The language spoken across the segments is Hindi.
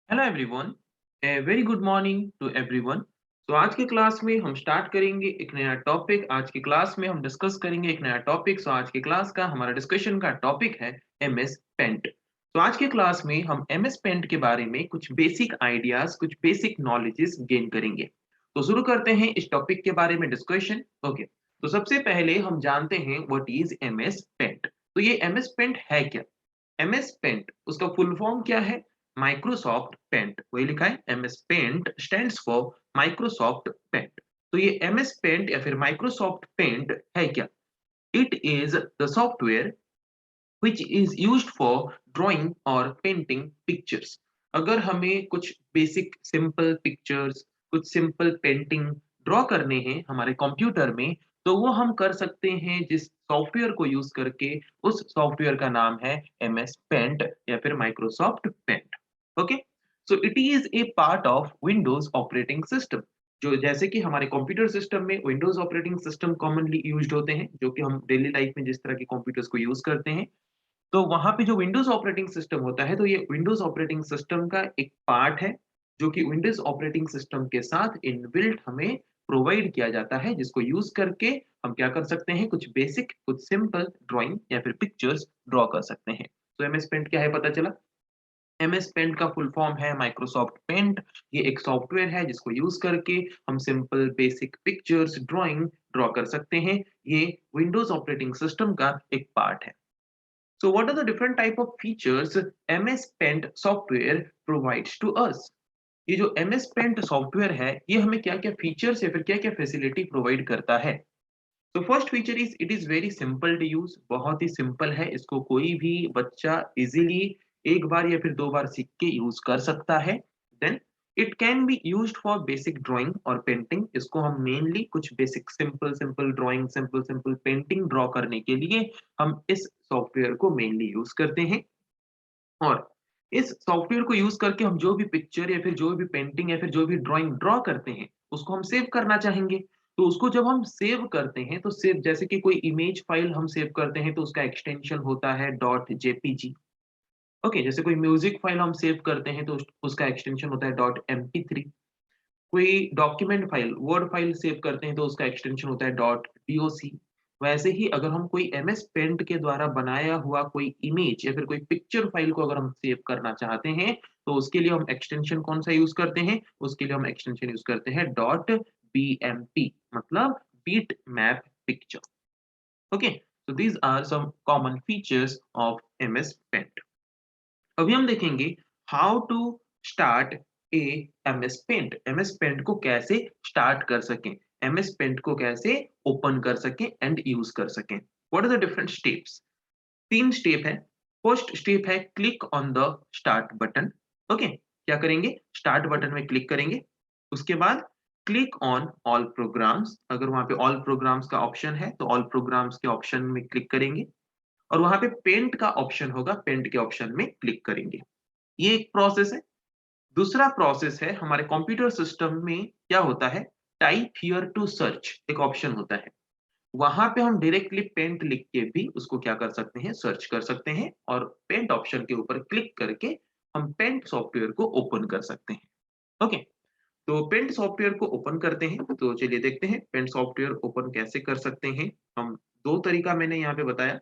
Hello everyone. A very good morning to everyone. तो आज के क्लास में हम स्टार्ट करेंगे एक नया टॉपिक। आज की क्लास में हम डिस्कस करेंगे एक नया टॉपिक। आज की क्लास का हमारा डिस्कशन का टॉपिक है एमएस पेंट। तो आज के क्लास में हम एमएस पेंट के बारे में कुछ बेसिक आइडियाज, कुछ बेसिक नॉलेजेस गेन करेंगे। तो शुरू करते हैं इस टॉपिक के बारे में डिस्कशन। ओके, तो सबसे पहले हम जानते हैं व्हाट इज एमएस पेंट। तो ये एमएस पेंट है क्या? एमएस पेंट उसका फुल फॉर्म क्या है? Microsoft Paint. वही लिखा है, MS Paint stands for Microsoft Paint. तो ये एमएस पेंट या फिर माइक्रोसॉफ्ट पेंट है क्या? It is the software which is used for drawing और painting pictures। अगर हमें कुछ बेसिक सिंपल पिक्चर्स, कुछ सिंपल पेंटिंग ड्रॉ करने हैं हमारे कंप्यूटर में, तो वो हम कर सकते हैं जिस सॉफ्टवेयर को यूज करके। उस सॉफ्टवेयर का नाम है एमएस पेंट या फिर Microsoft Paint. Okay, so it is a part of Windows operating system. जो जैसे कि हमारे कंप्यूटर सिस्टम में Windows operating system commonly used होते हैं, जो कि हम डेली लाइफ में जिस तरह के कंप्यूटर्स को यूज करते हैं, तो वहाँ पे जो विंडोज़ ऑपरेटिंग सिस्टम होता है, तो ये विंडोज़ ऑपरेटिंग सिस्टम का एक पार्ट है, जो कि विंडोज़ ऑपरेटिंग सिस्टम के साथ इनबिल्ट हमें प्रोवाइड किया जाता है, जिसको यूज़ करके हम क्या कर सकते हैं, कुछ बेसिक, कुछ सिंपल ड्राइंग या फिर पिक्चर्स ड्रॉ कर सकते हैं। तो एमएस पेंट क्या है पता चला? एमएस पेंट का फुल फॉर्म है माइक्रोसॉफ्ट पेंट। ये एक सॉफ्टवेयर है जिसको यूज़ करके हम simple basic pictures, drawing draw कर सकते हैं। ये विंडोज़ ऑपरेटिंग सिस्टम का एक पार्ट है। So what are the different type of features MS Paint software provides to us? ये जो MS Paint सॉफ्टवेयर है, ये हमें क्या-क्या फीचर्स या फिर क्या-क्या फैसिलिटी प्रोवाइड करता है? तो first feature is it is very simple to use. बहुत ही सिंपल है, इसको कोई भी बच्चा इजीली एक बार या फिर दो बार सीख के यूज कर सकता है। Then it can be used for basic drawing और पेंटिंग। इसको हम मेनली कुछ basic simple simple drawing, simple simple painting draw करने के लिए हम इस सॉफ्टवेयर को मेनली यूज करते हैं। और इस सॉफ्टवेयर को यूज करके हम जो भी पिक्चर या फिर जो भी पेंटिंग या फिर जो भी ड्राइंग ड्रॉ करते हैं, उसको हम सेव करना चाहेंगे। तो उसको जब हम सेव करते हैं, तो सेव जैसे कि कोई इमेज फाइल हम सेव करते हैं, तो उसका एक्सटेंशन होता है डॉट जेपीजी। ओके, जैसे कोई म्यूजिक फाइल हम सेव करते हैं, तो उसका एक्सटेंशन होता है डॉट एमपी3। कोई document file, word file save करते हैं, तो उसका एक्सटेंशन होता है डॉट डॉक। वैसे ही अगर हम कोई एमएस पेंट के द्वारा बनाया हुआ कोई इमेज या फिर कोई पिक्चर फाइल को अगर हम सेव करना चाहते हैं, तो उसके लिए हम एक्सटेंशन कौन सा यूज करते हैं? उसके लिए हम एक्सटेंशन यूज करते हैं डॉट बीएमपी, मतलब bit map picture. Okay, so these are some common features of MS Paint. अभी हम देखेंगे how to start a MS Paint. MS Paint को कैसे स्टार्ट कर सकें, एमएस पेंट को कैसे ओपन कर सकें एंड यूज कर सकें। What are the different steps? तीन स्टेप है। फर्स्ट स्टेप है click on the start button. Okay, क्या करेंगे? स्टार्ट बटन में क्लिक करेंगे। उसके बाद क्लिक ऑन ऑल प्रोग्राम्स। अगर वहां पे ऑल प्रोग्राम्स का ऑप्शन है, तो ऑल प्रोग्राम्स के ऑप्शन में क्लिक करेंगे। और वहां पे पेंट का ऑप्शन होगा, पेंट के ऑप्शन में क्लिक करेंगे। ये एक प्रोसेस है। दूसरा प्रोसेस है, हमारे कंप्यूटर सिस्टम में क्या होता है, टाइप हियर टू सर्च एक ऑप्शन होता है। वहां पे हम डायरेक्टली पेंट लिख के भी उसको क्या कर सकते हैं, सर्च कर सकते हैं। और पेंट ऑप्शन के ऊपर क्लिक करके हम पेंट सॉफ्टवेयर को ओपन कर सकते हैं। ओके, तो पेंट सॉफ्टवेयर को ओपन करते हैं। तो चलिए देखते हैं पेंट सॉफ्टवेयर ओपन कैसे कर सकते हैं हम। दो तरीका मैंने यहाँ पे बताया,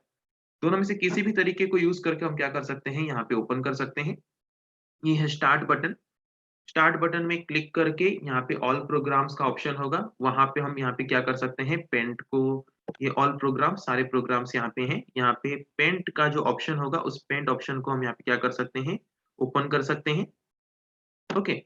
दोनों में से किसी भी तरीके को यूज करके हम क्या कर सकते हैं, यहाँ पे ओपन कर सकते हैं। ये है स्टार्ट बटन। स्टार्ट बटन में क्लिक करके यहाँ पे ऑल प्रोग्राम्स का ऑप्शन होगा। वहां पे हम यहाँ पे क्या कर सकते हैं, पेंट को, ये ऑल प्रोग्राम, सारे प्रोग्राम्स यहाँ पे हैं। यहाँ पे पेंट का जो ऑप्शन होगा, उस पेंट ऑप्शन को हम यहाँ पे क्या कर सकते हैं, ओपन कर सकते हैं। ओके,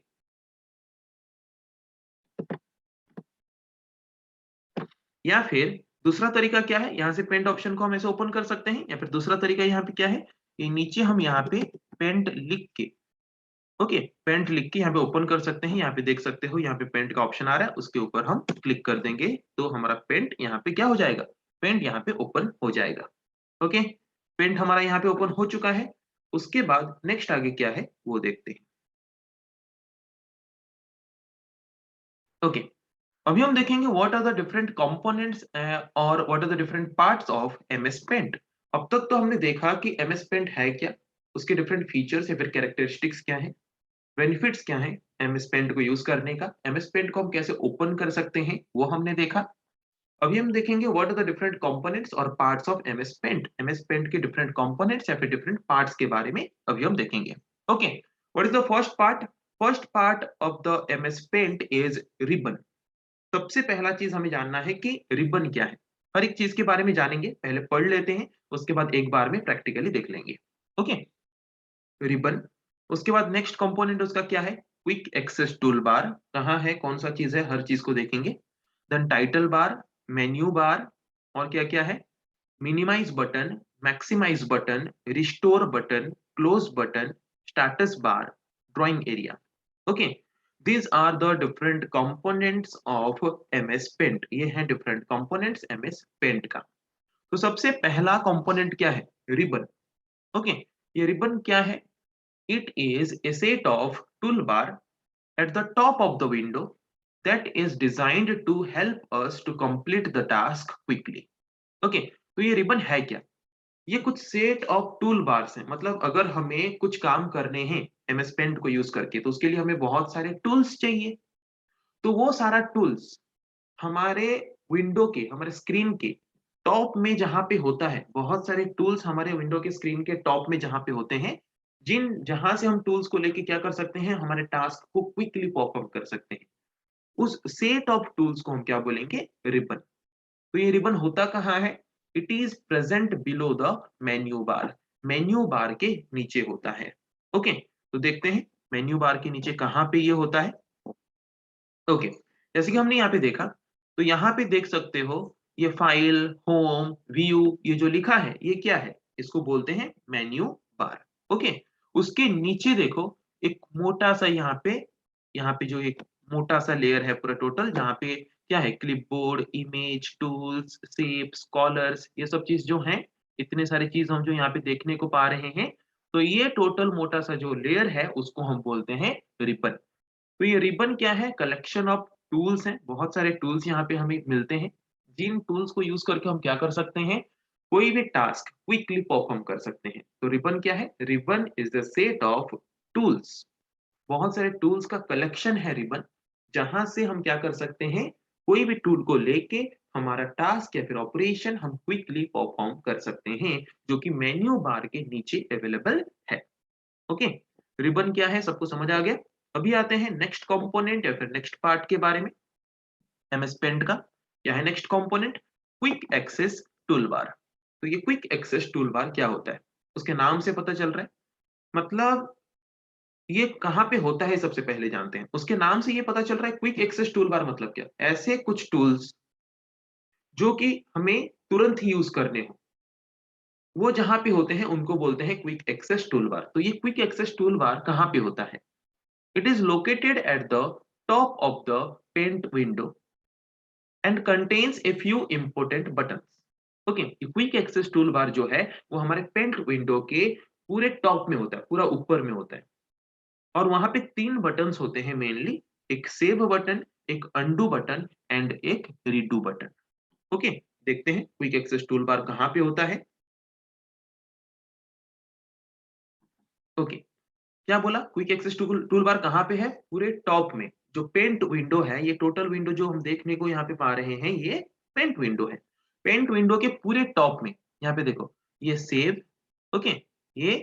या फिर दूसरा तरीका क्या है, यहाँ से पेंट ऑप्शन को हम ऐसे ओपन कर सकते हैं। या फिर दूसरा तरीका यहाँ पे क्या है, ये नीचे हम यहाँ पे पेंट लिख के, ओके, पेंट लिख के यहाँ पे ओपन कर सकते हैं। यहाँ पे देख सकते हो, यहाँ पे पेंट का ऑप्शन आ रहा है, उसके ऊपर हम क्लिक कर देंगे, तो हमारा पेंट यहाँ पे क्या हो जाएगा, पेंट यहाँ पे ओपन हो जाएगा। ओके, पेंट हमारा यहाँ पे ओपन हो चुका है। उसके बाद नेक्स्ट आगे क्या है वो देखते हैं। ओके, अभी हम देखेंगे what are the different components और what are the different parts of MS Paint. अब तक तो हमने देखा कि एमएस पेंट है क्या, उसके डिफरेंट फीचर्स या फिर कैरेक्टरिस्टिक्स क्या है। बेनिफिट्स क्या है एमएस पेंट को यूज करने का, एमएस पेंट को हम कैसे ओपन कर सकते हैं वो हमने देखा। अभी हम देखेंगे what are the different components और parts of MS Paint, MS Paint के डिफरेंट कंपोनेंट्स या फिर डिफरेंट पार्ट्स के बारे में अभी हम देखेंगे। Okay, what is the first part? First part of the MS Paint is ribbon. सबसे पहला चीज हमें जानना है कि रिबन क्या है। हर एक चीज के बारे में जानेंगे, पहले पढ़ लेते हैं, उसके बाद एक बार में प्रैक्टिकली देख लेंगे। Okay, ribbon. उसके बाद नेक्स्ट कंपोनेंट उसका क्या है? Quick access tool bar. कहाँ है, कौन सा चीज है, हर चीज को देखेंगे। Then title bar, menu bar, और क्या क्या है? Minimize button, maximize button, restore button, close button, status bar, drawing area. Okay, these are the different components of MS Paint। ये हैं डिफरेंट कंपोनेंट्स MS Paint का। तो सबसे पहला कंपोनेंट क्या है? रिबन। ओके, ये रिबन क्या है? It is a set of toolbar at the top of the window that is designed to help us to complete the task quickly। Okay, तो ये रिबन है क्या? ये कुछ सेट ऑफ टूल बार्स हैं, मतलब अगर हमें कुछ काम करने हैं एमएस पेंट को यूज करके तो उसके लिए हमें बहुत सारे टूल्स चाहिए। तो वो सारा टूल्स हमारे विंडो के, हमारे स्क्रीन के टॉप में जहां पे होता है, बहुत सारे टूल्स हमारे विंडो के स्क्रीन के टॉप में जहां पे होते हैं, जिन जहां से हम टूल्स को लेके क्या कर सकते हैं, हमारे टास्क को क्विकली परफॉर्म कर सकते हैं। उस सेट ऑफ टूल्स को हम क्या बोलेंगे? रिबन। तो ये रिबन होता कहाँ है? It is present below the menu bar. Menu बार के नीचे होता है। ओके, तो देखते हैं मेन्यू बार के नीचे कहाँ पे ये होता है। ओके, जैसे कि हमने यहाँ पे देखा, तो यहाँ पे देख सकते हो ये फाइल, होम, व्यू, ये जो लिखा है ये क्या है? इसको बोलते हैं मेन्यू बार। ओके, उसके नीचे देखो एक मोटा सा यहाँ पे जो एक मोटा सा लेयर है पूरा टोटल, जहाँ पे क्या है? Clipboard, image, tools, shapes, colours, ये सब चीज जो है, इतने सारे चीज हम जो यहाँ पे देखने को पा रहे हैं, तो ये टोटल मोटा सा जो लेयर है उसको हम बोलते हैं रिबन। तो ये रिबन क्या है? कलेक्शन ऑफ टूल्स हैं, बहुत सारे टूल्स यहाँ पे हमें मिलते हैं, जिन टूल्स को यूज करके हम क्या कर सकते हैं? कोई भी टास्क क्विकली परफॉर्म कर सकते हैं। तो रिबन क्या है? Ribbon is the set of tools, बहुत सारे टूल्स का कलेक्शन है रिबन, जहां से हम क्या कर सकते हैं? कोई भी टूल को लेके हमारा टास्क या फिर ऑपरेशन हम क्विकली परफॉर्म कर सकते हैं, जो कि मेन्यू बार के नीचे अवेलेबल है। ओके, रिबन क्या है सबको समझ आ गया। अभी आते हैं नेक्स्ट कंपोनेंट या फिर नेक्स्ट पार्ट के बारे में एमएस पेंट का। क्या है next component? Quick access tool bar. तो ये क्विक एक्सेस टूल बार क्या होता है? उसके नाम से पता चल रहा है, मतलब ये कहाँ पे होता है सबसे पहले जानते हैं। उसके नाम से ये पता चल रहा है क्विक एक्सेस टूल बार मतलब क्या? ऐसे कुछ टूल्स जो कि हमें तुरंत ही यूज करने हो, वो जहां पे होते हैं उनको बोलते हैं क्विक एक्सेस टूल बार। तो ये क्विक एक्सेस टूल बार कहाँ पे होता है? It is located at the top of the paint window and contains a few important buttons। Okay, quick access tool bar जो है वो हमारे पेंट विंडो के पूरे टॉप में होता है, पूरा ऊपर में होता है, और वहां पे तीन बटन्स होते हैं मेनली। एक सेव बटन, एक अंडू बटन एंड एक रीडू बटन। ओके, देखते हैं क्विक एक्सेस टूल बार कहाँ पे होता है। ओके, क्या बोला? क्विक एक्सेस टूल बार कहाँ पे है? पूरे टॉप में। जो पेंट विंडो है, ये टोटल विंडो जो हम देखने को यहाँ पे पा रहे हैं, ये पेंट विंडो है। पेंट विंडो के पूरे टॉप में यहाँ पे देखो, ये सेव, ओके, ये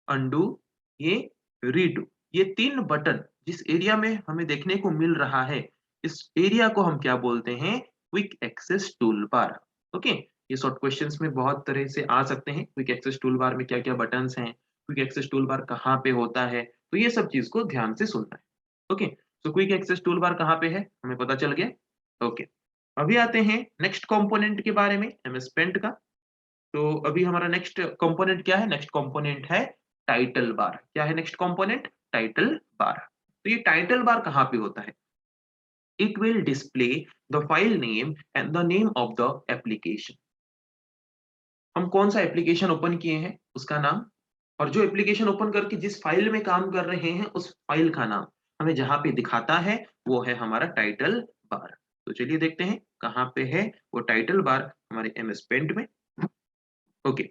अंडू, ये रीडू, ये तीन बटन जिस एरिया में हमें देखने को मिल रहा है, इस एरिया को हम क्या बोलते हैं? Quick access tool bar. Okay, ये शॉर्ट क्वेश्चंस में बहुत तरह से आ सकते हैं, क्विक एक्सेस टूल बार में क्या क्या बटन्स हैं, क्विक एक्सेस टूल बार कहाँ पे होता है, तो ये सब चीज को ध्यान से सुनना है। ओके, तो क्विक एक्सेस टूल बार कहाँ पे है हमें पता चल गया। ओके, अभी आते हैं नेक्स्ट कंपोनेंट के बारे में एमएस पेंट का। तो अभी हमारा नेक्स्ट कंपोनेंट क्या है? नेक्स्ट कंपोनेंट है टाइटल बार। क्या है नेक्स्ट कंपोनेंट? Title bar. तो ये टाइटल बार कहाँ पे होता है? It will display the file name and the name of the application. हम कौन सा एप्लीकेशन ओपन किए हैं उसका नाम, और जो एप्लीकेशन ओपन करके जिस फाइल में काम कर रहे हैं उस फाइल का नाम हमें जहां पे दिखाता है, वो है हमारा टाइटल बार। तो चलिए देखते हैं कहाँ पे है वो टाइटल बार हमारे एमएस पेंट में। ओके,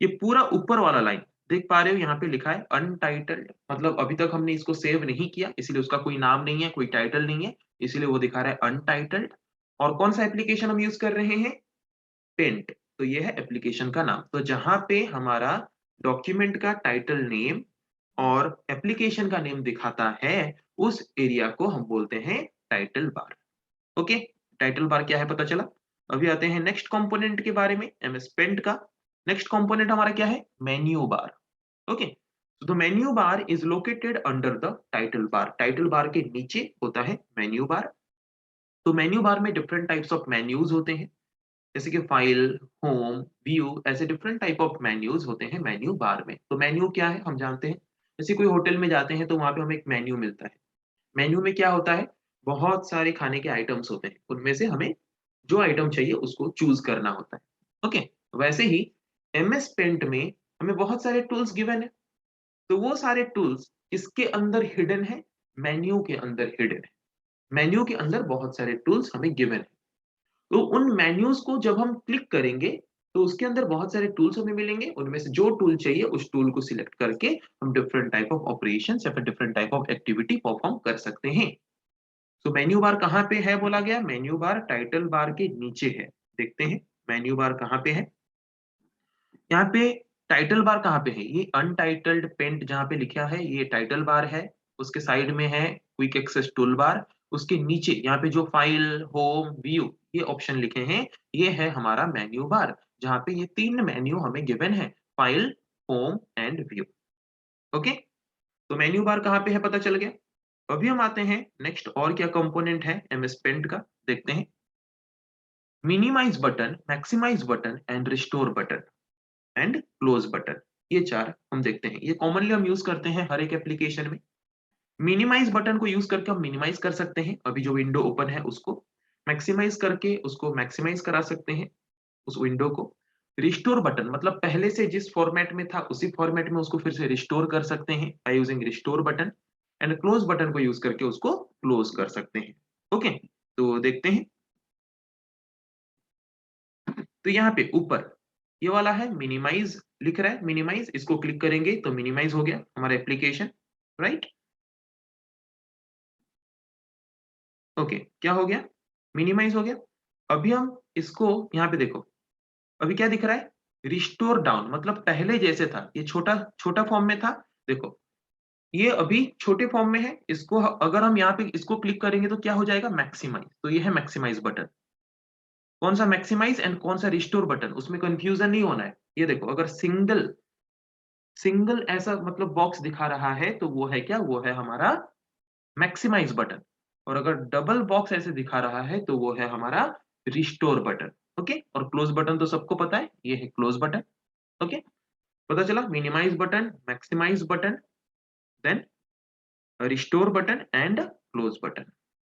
ये पूरा ऊपर वाला लाइन देख पा रहे हो यहाँ पे लिखा है अनटाइटल्ड, मतलब अभी तक हमने इसको सेव नहीं किया, इसलिए उसका कोई नाम नहीं है, कोई टाइटल नहीं है, इसलिए वो दिखा रहा है अनटाइटल्ड। और कौन सा एप्लीकेशन हम यूज कर रहे हैं? पेंट। तो ये है एप्लीकेशन का नाम। तो जहां पे हमारा डॉक्यूमेंट का टाइटल नेम और एप्लीकेशन का नेम दिखाता है, उस एरिया को हम बोलते हैं title bar. Okay, title bar क्या है पता चला। अभी आते हैं नेक्स्ट कंपोनेंट के बारे में, एमएस पेंट का। नेक्स्ट कंपोनेंट हमारा क्या है? Menu bar. ओके, तो the menu bar is located under the title bar. Title bar के नीचे होता है मेन्यू बार। तो मेन्यू बार में डिफरेंट टाइप्स ऑफ मेन्यूज होते हैं, जैसे कि फाइल, होम, व्यू, ऐसे डिफरेंट टाइप ऑफ मेन्यूज होते हैं मेन्यू बार में। तो मेन्यू क्या है हम जानते हैं। जैसे कोई होटल में जाते हैं तो वहां पे हमें एक मेन्यू मिलता है। मेन्यू में क्या होता है? बहुत सारे खाने के आइटम्स होते हैं, उनमें से हमें जो आइटम चाहिए उसको चूज करना होता है। ओके, वैसे ही एमएस पेंट में हमें बहुत सारे टूल्स गिवन है। तो वो सारे टूल्स किसके अंदर हिडन है? मेन्यू के अंदर हिडन है। मेन्यू के अंदर बहुत सारे टूल्स हमें गिवन है। तो उन मेन्यूज को जब हम क्लिक करेंगे तो उसके अंदर बहुत सारे टूल्स हमें मिलेंगे, उनमें से जो टूल चाहिए उस टूल को सिलेक्ट करके हम डिफरेंट टाइप ऑफ ऑपरेशन या फिर different type of activity perform कर सकते हैं। तो मेन्यू बार कहाँ पे है बोला गया? मेन्यू बार टाइटल बार के नीचे है। देखते हैं मेन्यू बार कहाँ पे है। यहाँ पे टाइटल बार कहाँ पे है? ये अनटाइटल्ड पेंट जहाँ पे लिखा है ये टाइटल बार है। उसके साइड में है क्विक एक्सेस टूल बार। उसके नीचे यहाँ पे जो फाइल, होम, व्यू ये ऑप्शन लिखे हैं, ये है हमारा मेन्यू बार, जहाँ पे ये तीन मेन्यू हमें गिवन है, file, home and view. Okay, तो मेन्यू बार कहाँ पे है पता चल गया। अभी हम आते हैं नेक्स्ट, और क्या कंपोनेंट है एमएस पेंट का, देखते हैं। Minimize button, maximize button and restore button and close button, ये चार हम देखते हैं। ये कॉमनली हम यूज करते हैं हर एक एप्लीकेशन में। मिनिमाइज बटन को यूज करके हम मिनिमाइज कर सकते हैं अभी जो विंडो ओपन है उसको। मैक्सिमाइज करके उसको मैक्सिमाइज करा सकते हैं उस विंडो को। रिस्टोर बटन मतलब पहले से जिस फॉर्मेट में था उसी फॉर्मेट में उसको फिर से रिस्टोर कर सकते हैं by using restore button. And close button को यूज करके उसको क्लोज कर सकते हैं। ओके, तो देखते हैं। तो यहाँ पे ऊपर ये वाला है मिनिमाइज, लिख रहा है मिनिमाइज, इसको क्लिक करेंगे तो मिनिमाइज हो गया हमारा एप्लीकेशन, राइट। ओके, क्या हो गया? मिनिमाइज हो गया। अभी हम इसको यहाँ पे देखो, अभी क्या दिख रहा है? रिस्टोर डाउन, मतलब पहले जैसे था, ये छोटा छोटा फॉर्म में था, देखो ये अभी छोटे फॉर्म में है। इसको अगर हम यहाँ पे इसको क्लिक करेंगे तो क्या हो जाएगा? मैक्सिमाइज। तो ये है मैक्सिमाइज बटन। कौन सा मैक्सिमाइज एंड कौन सा रिस्टोर बटन, उसमें कंफ्यूजन नहीं होना है। ये देखो, अगर सिंगल सिंगल ऐसा मतलब बॉक्स दिखा रहा है तो वो है क्या? वो है हमारा मैक्सिमाइज बटन। और अगर डबल बॉक्स ऐसे दिखा रहा है तो वो है हमारा रिस्टोर बटन। ओके, और क्लोज बटन तो सबको पता है, ये है क्लोज बटन। ओके, पता चला, minimize button, maximize button, then restore button and close button.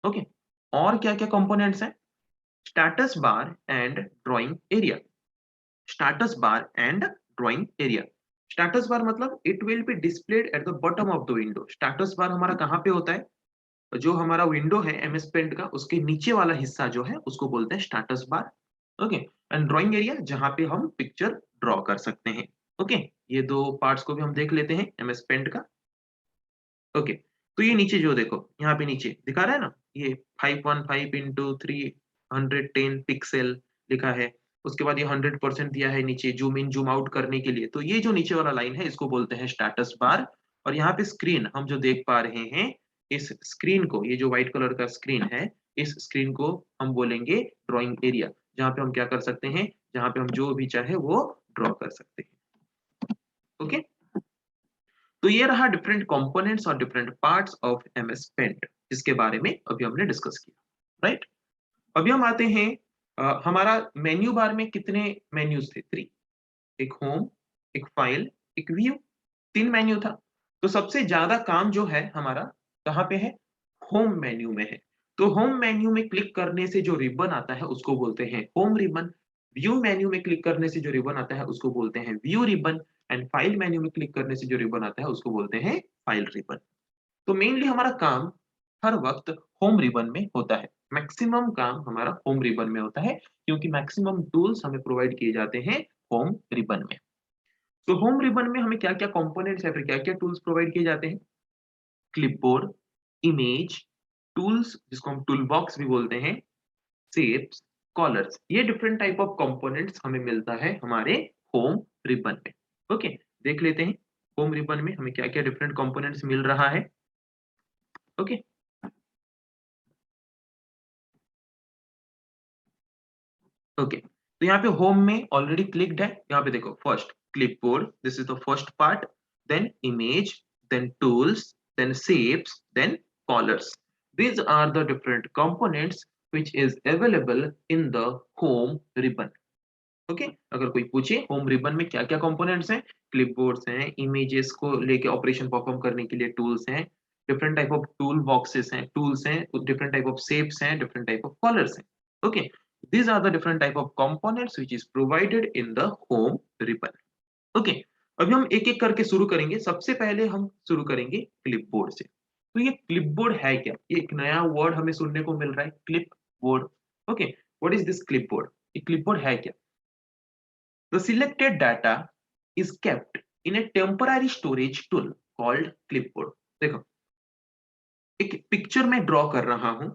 Okay, और क्या क्या कंपोनेंट्स हैं? Status bar and drawing area. Status bar and drawing area. Status bar मतलब it will be displayed at the bottom of the window. Status bar हमारा कहाँ पे होता है? जो हमारा विंडो है एमएस पेंट का, उसके नीचे वाला हिस्सा जो है उसको बोलते हैं status bar. Okay, and drawing area जहां पे हम पिक्चर ड्रॉ कर सकते हैं। ओके, ये दो पार्ट्स को भी हम देख लेते हैं एमएस पेंट का। ओके, तो ये नीचे जो देखो, यहाँ पे नीचे दिखा रहा है ना, ये 515 इंटू 310 पिक्सल लिखा है। उसके बाद ये 100% दिया है नीचे जूम इन जूम आउट करने के लिए। तो ये जो नीचे वाला लाइन है इसको बोलते हैं स्टेटस बार। और यहाँ पे स्क्रीन हम जो देख पा रहे हैं, इस स्क्रीन को, ये जो व्हाइट कलर का स्क्रीन है, इस स्क्रीन को हम बोलेंगे ड्राइंग एरिया, जहाँ पे हम क्या कर सकते हैं, जहाँ पे हम जो भी चाहे वो ड्रॉ कर सकते हैं। ओके, तो ये रहा डिफरेंट कंपोनेंट्स और different parts of MS Paint, जिसके बारे में अभी हमने डिस्कस किया, राइट। अभी हम आते हैं, हमारा मेन्यू बार में कितने मेन्यूज थे? 3। एक होम, एक फाइल, एक व्यू, 3 मेन्यू था। तो सबसे ज्यादा काम जो है हमारा कहाँ पे है? होम मेन्यू में है। तो होम मेन्यू में क्लिक करने से जो रिबन आता है उसको बोलते हैं होम रिबन। व्यू मेन्यू में क्लिक करने से जो रिबन आता है उसको बोलते हैं view ribbon. And file menu में क्लिक करने से जो रिबन आता है उसको बोलते हैं फाइल रिबन। तो मेनली हमारा काम हर वक्त होम रिबन में होता है। मैक्सिमम काम हमारा होम रिबन में होता है, क्योंकि मैक्सिमम टूल्स हमें प्रोवाइड किए जाते हैं होम रिबन में। तो होम रिबन में हमें क्या-क्या कंपोनेंट्स या फिर क्या-क्या टूल्स प्रोवाइड किए जाते हैं? क्लिपबोर्ड, इमेज, टूल्स जिसको हम टूल बॉक्स भी बोलते हैं, शेप्स, कॉलर्स, ये डिफरेंट टाइप ऑफ कंपोनेंट्स हमें मिलता है हमारे होम रिबन में। ओके, देख लेते हैं होम रिबन में हमें क्या-क्या डिफरेंट कंपोनेंट्स मिल रहा है। Okay, okay. तो यहाँ पे होम में ऑलरेडी क्लिक्ड है। यहाँ पे देखो first clipboard, this is the first part, then image, then tools, then shapes, then colours. These are the different components which is available in the home ribbon. Okay, अगर कोई पूछे होम रिबन में क्या क्या कंपोनेंट्स हैं, क्लिपबोर्ड्स हैं, इमेजेस को लेके ऑपरेशन परफॉर्म करने के लिए टूल्स हैं, different type of tool boxes हैं, टूल्स हैं, डिफरेंट टाइप ऑफ शेप्स हैं, डिफरेंट टाइप ऑफ कलर्स हैं। Okay, these are the different type of components which is provided in the home ribbon. Okay, अभी हम एक एक करके शुरू करेंगे। सबसे पहले हम शुरू करेंगे क्लिपबोर्ड से। तो ये क्लिपबोर्ड है क्या? ये एक नया वर्ड हमें सुनने को मिल रहा है, clipboard. Okay, what is this clipboard? ये क्लिपबोर्ड है क्या? The selected data is kept in a temporary storage tool called clipboard. देखो, एक पिक्चर मैं ड्रॉ कर रहा हूं,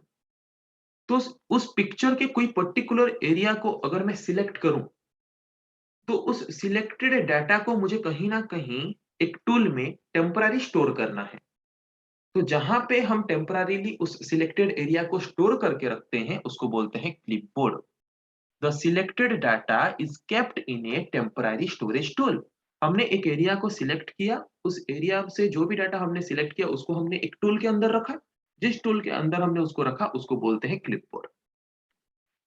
तो उस पिक्चर के कोई पर्टिकुलर एरिया को अगर मैं सिलेक्ट करूं, तो उस सिलेक्टेड डाटा को मुझे कहीं ना कहीं एक टूल में टेम्पररी स्टोर करना है। तो जहां पे हम टेम्पररीली उस सिलेक्टेड एरिया को स्टोर करके रखते हैं, उसको बोलते हैं clipboard. The selected data is kept in A temporary storage tool. हमने एक एरिया को सिलेक्ट किया, उस एरिया से जो भी डाटा हमने सिलेक्ट किया उसको हमने एक टूल के अंदर रखा। जिस टूल के अंदर हमने उसको रखा उसको बोलते हैं क्लिपबोर्ड।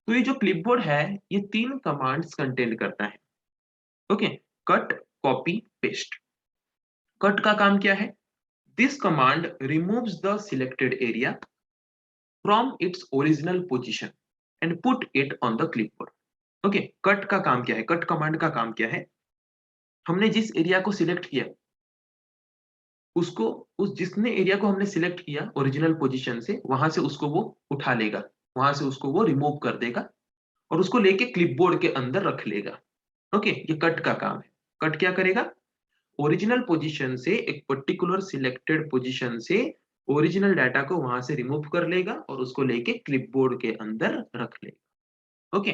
तो ये जो क्लिपबोर्ड है, ये 3 कमांड्स कंटेन करता है। Okay, cut, copy, paste. Cut का काम क्या है? This command removes the selected area from its original position and put it on the clipboard. Okay, cut का काम क्या है? कट कमांड का काम क्या है? हमने जिस एरिया को सिलेक्ट किया, उसको उस जिसने एरिया को हमने सिलेक्ट किया ओरिजिनल पोजीशन से, वहां से उसको वो उठा लेगा, वहां से उसको वो रिमूव कर देगा और उसको लेके क्लिपबोर्ड के अंदर रख लेगा। ओके, ये कट का काम है। कट क्या करेगा? ओरिजिनल पोजीशन से एक पर्टिकुलर सिलेक्टेड पोजीशन से ओरिजिनल डाटा को वहां से रिमूव कर लेगा और उसको लेके क्लिपबोर्ड के अंदर रख लेगा। ओके,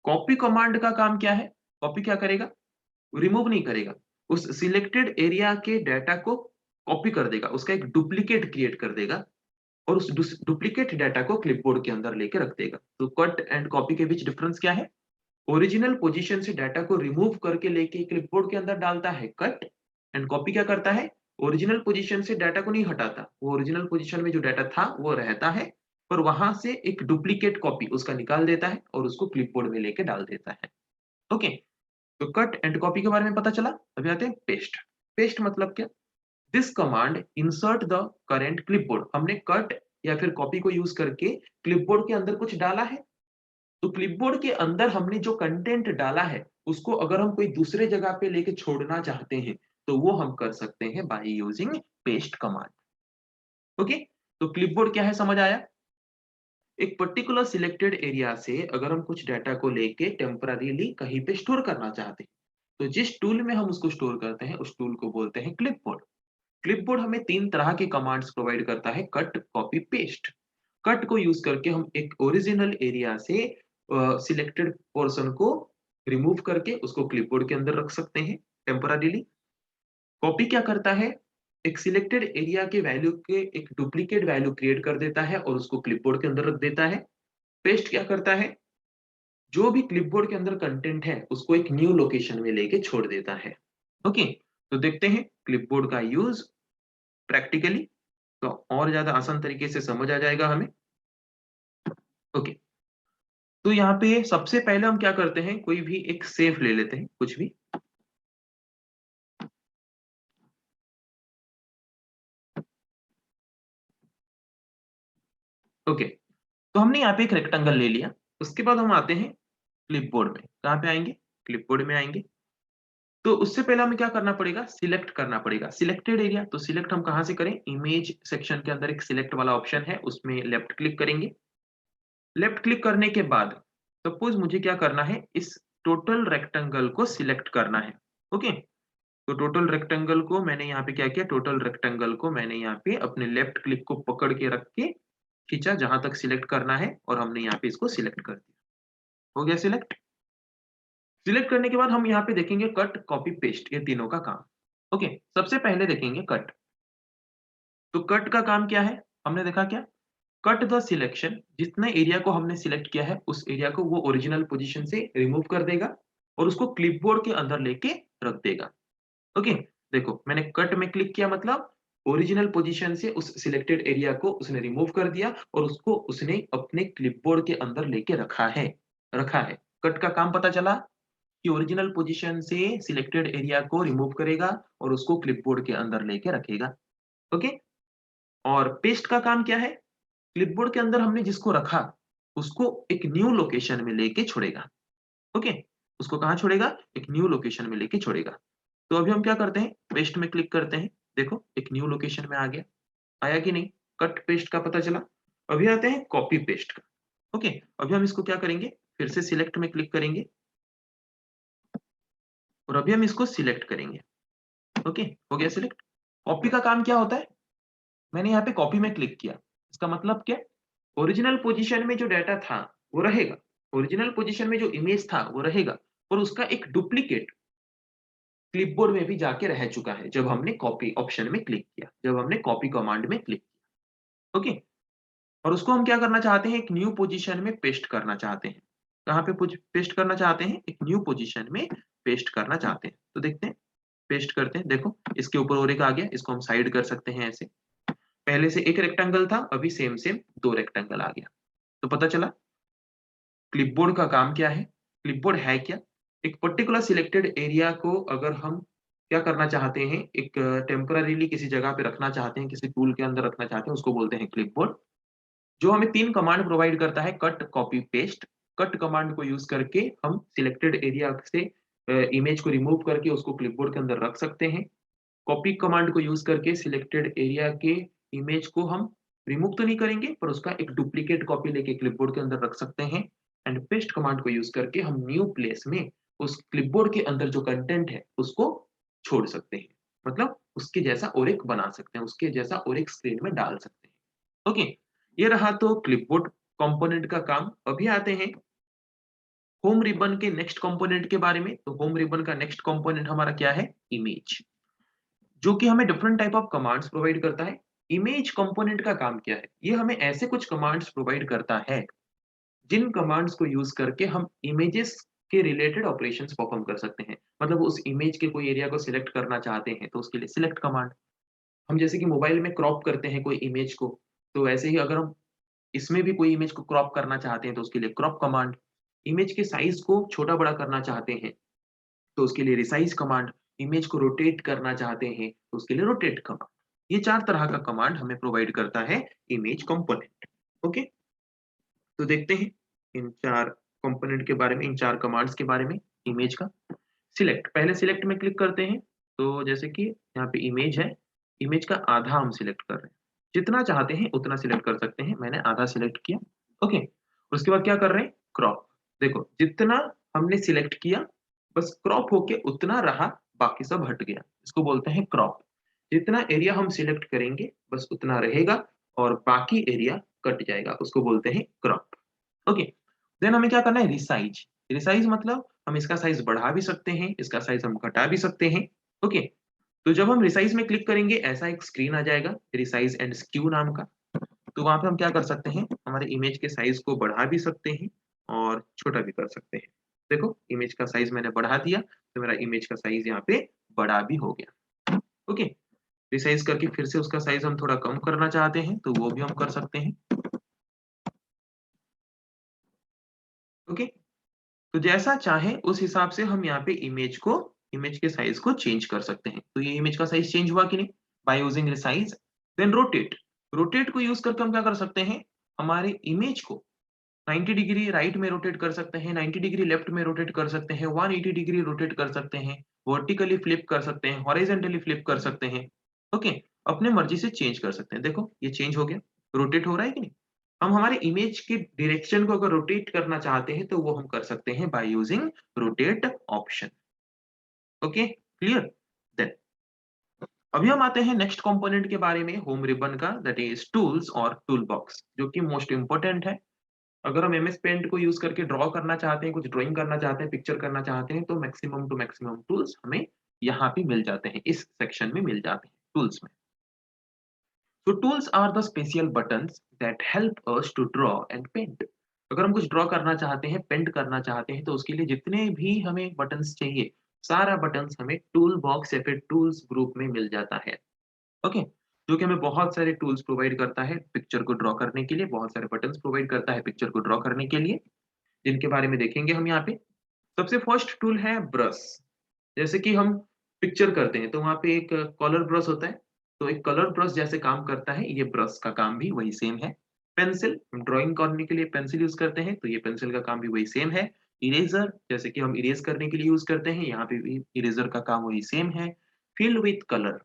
कॉपी कमांड का काम क्या है? कॉपी क्या करेगा? रिमूव नहीं करेगा, उस सिलेक्टेड एरिया के डाटा को कॉपी कर देगा, उसका एक डुप्लीकेट क्रिएट कर देगा और उस डुप्लीकेट डाटा को क्लिपबोर्ड के अंदर लेके रख देगा। तो कट एंड कॉपी के बीच डिफरेंस क्या है? ओरिजिनल पोजीशन से डाटा को रिमूव करके लेके क्लिपबोर्ड के अंदर डालता है कट, एंड कॉपी क्या करता है? ओरिजिनल पोजीशन से डाटा को नहीं हटाता, वो ओरिजिनल पोजीशन में जो डाटा था वो रहता है, पर वहां से एक डुप्लीकेट कॉपी उसका निकाल देता है और उसको क्लिपबोर्ड में लेके डाल देता है। ओके, तो कट एंड कॉपी के बारे में पता चला। अभी आते हैं पेस्ट। पेस्ट मतलब क्या? This command insert the current clipboard. हमने कट या फिर कॉपी को यूज करके क्लिपबोर्ड के अंदर कुछ डाला है, तो क्लिपबोर्ड के अंदर हमने जो कंटेंट डाला है उसको अगर हम कोई दूसरे जगह पे लेके छोड़ना चाहते हैं, तो वो हम कर सकते हैं by using paste command. Okay, तो क्लिपबोर्ड क्या है समझ आया? एक पर्टिकुलर सिलेक्टेड एरिया से अगर हम कुछ डाटा को लेके टेम्पररीली कहीं पे स्टोर करना चाहते हैं, तो जिस टूल में हम उसको स्टोर करते हैं उस टूल को बोलते हैं क्लिपबोर्ड। क्लिपबोर्ड हमें 3 तरह के कमांड्स प्रोवाइड करता है, कट, कॉपी, पेस्ट। कट को यूज करके हम एक ओरिजिनल एरिया से सिलेक्टेड पोर्शन को रिमूव करके उसको क्लिपबोर्ड के अंदर रख सकते हैं टेम्पररीली। कॉपी क्या करता है? एक सिलेक्टेड एरिया के वैल्यू के एक डुप्लीकेट वैल्यू क्रिएट कर देता है और उसको क्लिपबोर्ड के अंदर रख देता है। पेस्ट क्या करता है? जो भी क्लिपबोर्ड के अंदर कंटेंट है उसको एक न्यू लोकेशन में लेके छोड़ देता है। ओके, तो देखते हैं क्लिपबोर्ड का यूज प्रैक्टिकली, तो और ज्यादा आसान तरीके से समझ आ जाएगा हमें। ओके, तो यहाँ पे सबसे पहले हम क्या करते हैं, कोई भी एक सेफ ले लेते हैं, कुछ भी। ओके, तो हमने यहाँ पे एक रेक्टेंगल ले लिया। उसके बाद हम आते हैं क्लिपबोर्ड में। कहाँ पे आएंगे? क्लिपबोर्ड में आएंगे। तो उससे पहले हमें क्या करना पड़ेगा? सिलेक्ट करना पड़ेगा सिलेक्टेड एरिया। तो सिलेक्ट हम कहाँ से करें? इमेज सेक्शन के अंदर एक सिलेक्ट वाला ऑप्शन है, उसमें लेफ्ट क्लिक करेंगे। लेफ्ट क्लिक करने के बाद सपोज मुझे क्या करना है, इस टोटल रेक्टेंगल को सिलेक्ट करना है। ओके, तो टोटल रेक्टेंगल को मैंने यहाँ पे क्या किया, टोटल रेक्टेंगल को मैंने यहाँ पे अपने लेफ्ट क्लिक को पकड़ के रख के खींचा जहां तक सिलेक्ट करना है, और हमने यहाँ पे इसको सिलेक्ट कर दिया। हो गया सिलेक्ट। सिलेक्ट करने के बाद हम यहाँ पे देखेंगे कट, कॉपी, पेस्ट, ये तीनों का काम। ओके, सबसे पहले देखेंगे कट। तो कट का काम क्या है, हमने देखा क्या, कट द सिलेक्शन, जितने एरिया को हमने सिलेक्ट किया है उस एरिया को वो ओरिजिनल पोजीशन से रिमूव कर देगा और उसको क्लिपबोर्ड के अंदर लेके रख देगा। ओके, देखो मैंने कट में क्लिक किया, मतलब ओरिजिनल पोजीशन से उस सिलेक्टेड एरिया को उसने रिमूव कर दिया और उसको उसने अपने क्लिपबोर्ड के अंदर लेके रखा है। कट का काम पता चला कि ओरिजिनल पोजीशन से सिलेक्टेड एरिया को रिमूव करेगा और उसको क्लिपबोर्ड के अंदर लेके रखेगा। ओके, और पेस्ट का काम क्या है, क्लिपबोर्ड के अंदर हमने जिसको रखा उसको एक न्यू लोकेशन में लेके छोड़ेगा। ओके, उसको कहाँ छोड़ेगा, एक न्यू लोकेशन में लेके छोड़ेगा। तो अभी हम क्या करते हैं, पेस्ट में क्लिक करते हैं, देखो एक न्यू लोकेशन में आ गया, आया कि नहीं, कट पेस्ट का पता चला। अभी आते हैं कॉपी पेस्ट का। ओके, अभी हम इसको क्या करेंगे, फिर से सिलेक्ट में क्लिक करेंगे और अभी हम इसको सिलेक्ट करेंगे। ओके, हो गया सिलेक्ट। कॉपी का काम क्या होता है, मैंने यहाँ पे कॉपी में क्लिक किया, इसका मतलब क्या, ओरिजिनल पोजीशन में जो डाटा था वो रहेगा, ओरिजिनल पोजीशन में जो इमेज था वो रहेगा, और उसका एक डुप्लीकेट क्लिपबोर्ड में भी जाके रह चुका है जब हमने कॉपी ऑप्शन में क्लिक किया, जब हमने कॉपी कमांड में क्लिक किया। ओके, और उसको हम क्या करना चाहते हैं, एक न्यू पोजीशन में पेस्ट करना चाहते हैं। कहाँ पे पेस्ट करना चाहते हैं, एक न्यू पोजीशन में पेस्ट करना चाहते हैं। तो देखते हैं, पेस्ट करते हैं, देखो इसके ऊपर और एक आ गया, इसको हम साइड कर सकते हैं ऐसे। पहले से एक रेक्टेंगल था, अभी सेम सेम दो रेक्टेंगल आ गया। तो पता चला क्लिपबोर्ड का काम क्या है, क्लिपबोर्ड है क्या, एक पर्टिकुलर सिलेक्टेड एरिया को अगर हम क्या करना चाहते हैं, एक टेम्पररीली किसी जगह पे रखना चाहते हैं, किसी टूल के अंदर रखना चाहते हैं, उसको बोलते हैं क्लिपबोर्ड। जो हमें 3 कमांड प्रोवाइड करता है, cut, copy, paste. Cut command को यूज़ करके हम सिलेक्टेड एरिया से इमेज को रिमूव करके उसको क्लिपबोर्ड के अंदर रख सकते हैं। कॉपी कमांड को यूज़ करके सिलेक्टेड एरिया के इमेज को हम रिमूव तो नहीं करेंगे, पर उसका एक डुप्लीकेट कॉपी लेके क्लिपबोर्ड के अंदर रख सकते हैं। एंड पेस्ट कमांड को यूज़ करके हम न्यू प्लेस में उस क्लिपबोर्ड के अंदर जो कंटेंट है उसको छोड़ सकते हैं। मतलब उसके जैसा और एक बना सकते हैं, उसके जैसा और एक स्क्रीन में डाल सकते हैं। ओके, ये रहा तो क्लिपबोर्ड कंपोनेंट का काम। अभी आते हैं होम रिबन के नेक्स्ट कंपोनेंट के बारे में। तो होम रिबन का नेक्स्ट कंपोनेंट हमारा क्या है, इमेज, जो कि हमें different type of commands provide करता है। इमेज कंपोनेंट का काम क्या है, ये हमें ऐसे कुछ कमांड्स प्रोवाइड करता है जिन कमांड्स को यूज करके हम इमेजेस के रिलेटेड ऑपरेशंस परफॉर्म कर सकते हैं। मतलब उस इमेज के कोई एरिया को सिलेक्ट करना चाहते हैं तो उसके लिए सिलेक्ट कमांड। हम जैसे कि मोबाइल में क्रॉप करते हैं कोई इमेज को, तो वैसे ही अगर हम इसमें भी कोई इमेज को क्रॉप करना चाहते हैं तो उसके लिए क्रॉप कमांड। इमेज के साइज को छोटा बड़ा करना चाहते हैं तो उसके लिए रिसाइज कमांड। इमेज को रोटेट करना चाहते हैं तो उसके लिए रोटेट कमांड। ये 4 तरह का कमांड हमें प्रोवाइड करता है इमेज कंपोनेंट। ओके, तो देखते हैं इन 4 कंपोनेंट के बारे में, इन 4 कमांड्स के बारे में। इमेज का सिलेक्ट, पहले सिलेक्ट में क्लिक करते हैं। तो जैसे कि यहाँ पे इमेज है, इमेज का आधा हम सिलेक्ट कर रहे हैं। जितना चाहते हैं उतना सिलेक्ट कर सकते हैं, मैंने आधा सिलेक्ट किया। ओके, उसके बाद क्या कर रहे हैं, क्रॉप। देखो जितना हमने सिलेक्ट किया बस क्रॉप होके उतना रहा, बाकी सब हट गया, इसको बोलते हैं क्रॉप। जितना एरिया हम सिलेक्ट करेंगे बस उतना रहेगा और बाकी एरिया कट जाएगा, उसको बोलते हैं क्रॉप। ओके, देन हमें क्या करना है, रिसाइज। रिसाइज मतलब हम इसका साइज बढ़ा भी सकते हैं, इसका साइज हम घटा भी सकते हैं। ओके, तो जब हम रिसाइज में क्लिक करेंगे ऐसा एक स्क्रीन आ जाएगा, रिसाइज एंड स्क्यू नाम का। तो वहां पे हम क्या कर सकते हैं, हमारे इमेज के साइज को बढ़ा भी सकते हैं और छोटा भी कर सकते हैं। देखो इमेज का साइज मैंने बढ़ा दिया तो मेरा इमेज का साइज यहाँ पे बड़ा भी हो गया। ओके, रिसाइज करके फिर से उसका साइज हम थोड़ा कम करना चाहते हैं तो वो भी हम कर सकते हैं। ओके, तो जैसा चाहे उस हिसाब से हम यहाँ पे इमेज के साइज को चेंज कर सकते हैं। तो ये इमेज का साइज चेंज हुआ कि नहीं, by using resize. Then rotate. Rotate को यूज करके हम क्या कर सकते हैं, हमारे इमेज को 90 डिग्री राइट में रोटेट कर सकते हैं, 90 डिग्री लेफ्ट में रोटेट कर सकते हैं, 180 डिग्री रोटेट कर सकते हैं, वर्टिकली फ्लिप कर सकते हैं, हॉरिजॉन्टली फ्लिप कर सकते हैं। ओके, अपने मर्जी से चेंज कर सकते हैं। देखो ये चेंज हो गया, रोटेट हो रहा है कि नहीं। हम हमारे इमेज की डायरेक्शन को अगर रोटेट करना चाहते हैं तो वो हम कर सकते हैं by using rotate option. Okay, clear. अभी हम आते हैं नेक्स्ट कंपोनेंट के बारे में, होम रिबन का, दैट इज टूल्स और टूल बॉक्स, जो कि मोस्ट इंपोर्टेंट है। अगर हम एमएस पेंट को यूज करके ड्रॉ करना चाहते हैं, कुछ ड्राइंग करना चाहते हैं, पिक्चर करना चाहते हैं, तो मैक्सिमम टू मैक्सिमम टूल्स हमें यहाँ पे मिल जाते हैं, इस सेक्शन में मिल जाते हैं टूल्स में। So tools are the special buttons that help us to draw and paint. अगर हम कुछ ड्रॉ करना चाहते हैं, पेंट करना चाहते हैं, तो उसके लिए जितने भी हमें बटन्स चाहिए, सारा बटन्स हमें टूल बॉक्स या फिर टूल्स ग्रुप में मिल जाता है। ओके, जो कि हमें बहुत सारे टूल्स प्रोवाइड करता है पिक्चर को ड्रॉ करने के लिए, बहुत सारे बटन्स प्रोवाइड करता है पिक्चर को ड्रॉ करने के लिए, जिनके बारे में देखेंगे हम यहाँ पे। सबसे फर्स्ट टूल है ब्रश। जैसे कि हम पिक्चर करते हैं तो वहाँ पे एक कलर ब्रश होता है, तो एक कलर ब्रश जैसे काम करता है, ये ब्रश का काम भी वही सेम है। पेंसिल, हम ड्राइंग करने के लिए पेंसिल यूज़ करते हैं, तो ये पेंसिल का काम भी वही सेम है। इरेज़र, जैसे कि हम इरेज़ करने के लिए यूज़ करते हैं, यहाँ पे भी इरेज़र का काम वही सेम है। फिल विथ कलर,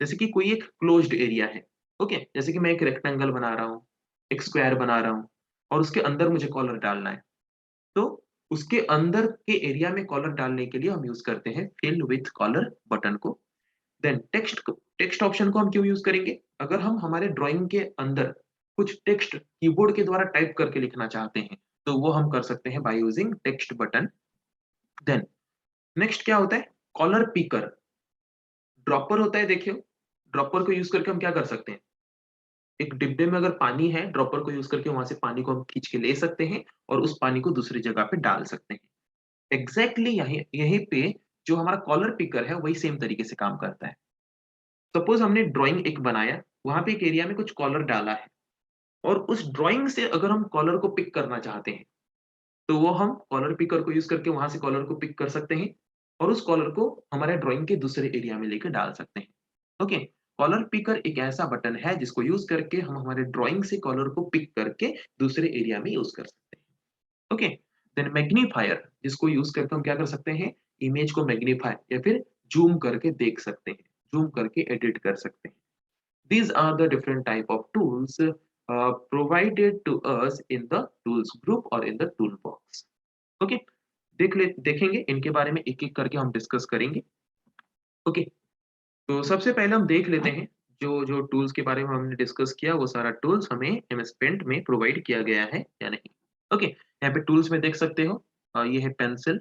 जैसे कि कोई एक क्लोज्ड एरिया है, ओके? जैसे कि मैं एक रेक्टेंगल बना रहा हूँ, एक स्क्वायर बना रहा हूँ और उसके अंदर मुझे कलर डालना है। तो उसके अंदर के एरिया में कॉलर डालने के लिए हम यूज़ करते हैं फिल विथ कॉलर बटन को। देन टेक्स्ट ऑप्शन को हम क्यों यूज़ करेंगे? अगर हम हमारे ड्राइंग के अंदर कुछ टेक्स्ट कीबोर्ड के द्वारा टाइप करके लिखना चाहते हैं, तो वो हम कर सकते हैं by using text button. Then next क्या होता है? Collar picker. ड्रॉपर होता है देखिए, ड्रॉपर को यूज़ करके हम क्या कर सकते हैं? एक डिब्बे में अगर पानी है, ड्रॉपर को यूज़ करके वहाँ से पानी को हम खींच के ले सकते हैं और उस पानी को दूसरी जगह पे डाल सकते हैं। एग्ज़ैक्टली यहीं यहीं पे जो हमारा कॉलर पिकर है, वही सेम तरीके से काम करता है। सपोज़ हमने ड्राइंग एक बनाया, वहाँ पे एक एरिया में कुछ कॉलर डाला है और उस ड्राइंग से अगर हम कॉलर को पिक करना चाहते हैं, तो वो हम कॉलर पिकर को यूज़ करके वहाँ से कॉलर को पिक कर सकते हैं और उस कॉलर को हमारे ड्राइंग के दूसरे एरिया में लेके डाल सकते हैं। ओके? कॉलर पिकर एक ऐसा बटन है जिसको यूज़ करके हम हमारे ड्राइंग से कॉलर को पिक करके दूसरे एरिया में यूज़ कर सकते हैं। ओके, देन मैग्नीफायर, जिसको यूज करके हम क्या कर सकते हैं, इमेज को मैग्नीफाई या फिर जूम करके देख सकते हैं, जूम करके एडिट कर सकते हैं। These are the different type of tools provided to us in the tools group और in the tool box. Okay, देखेंगे इनके बारे में एक एक करके हम डिस्कस करेंगे। ओके, तो सबसे पहले हम देख लेते हैं जो जो टूल्स के बारे में हमने डिस्कस किया, वो सारा टूल्स हमें एमएस पेंट में प्रोवाइड किया गया है या नहीं। ओके, यहाँ पे टूल्स में देख सकते हो, ये है पेंसिल,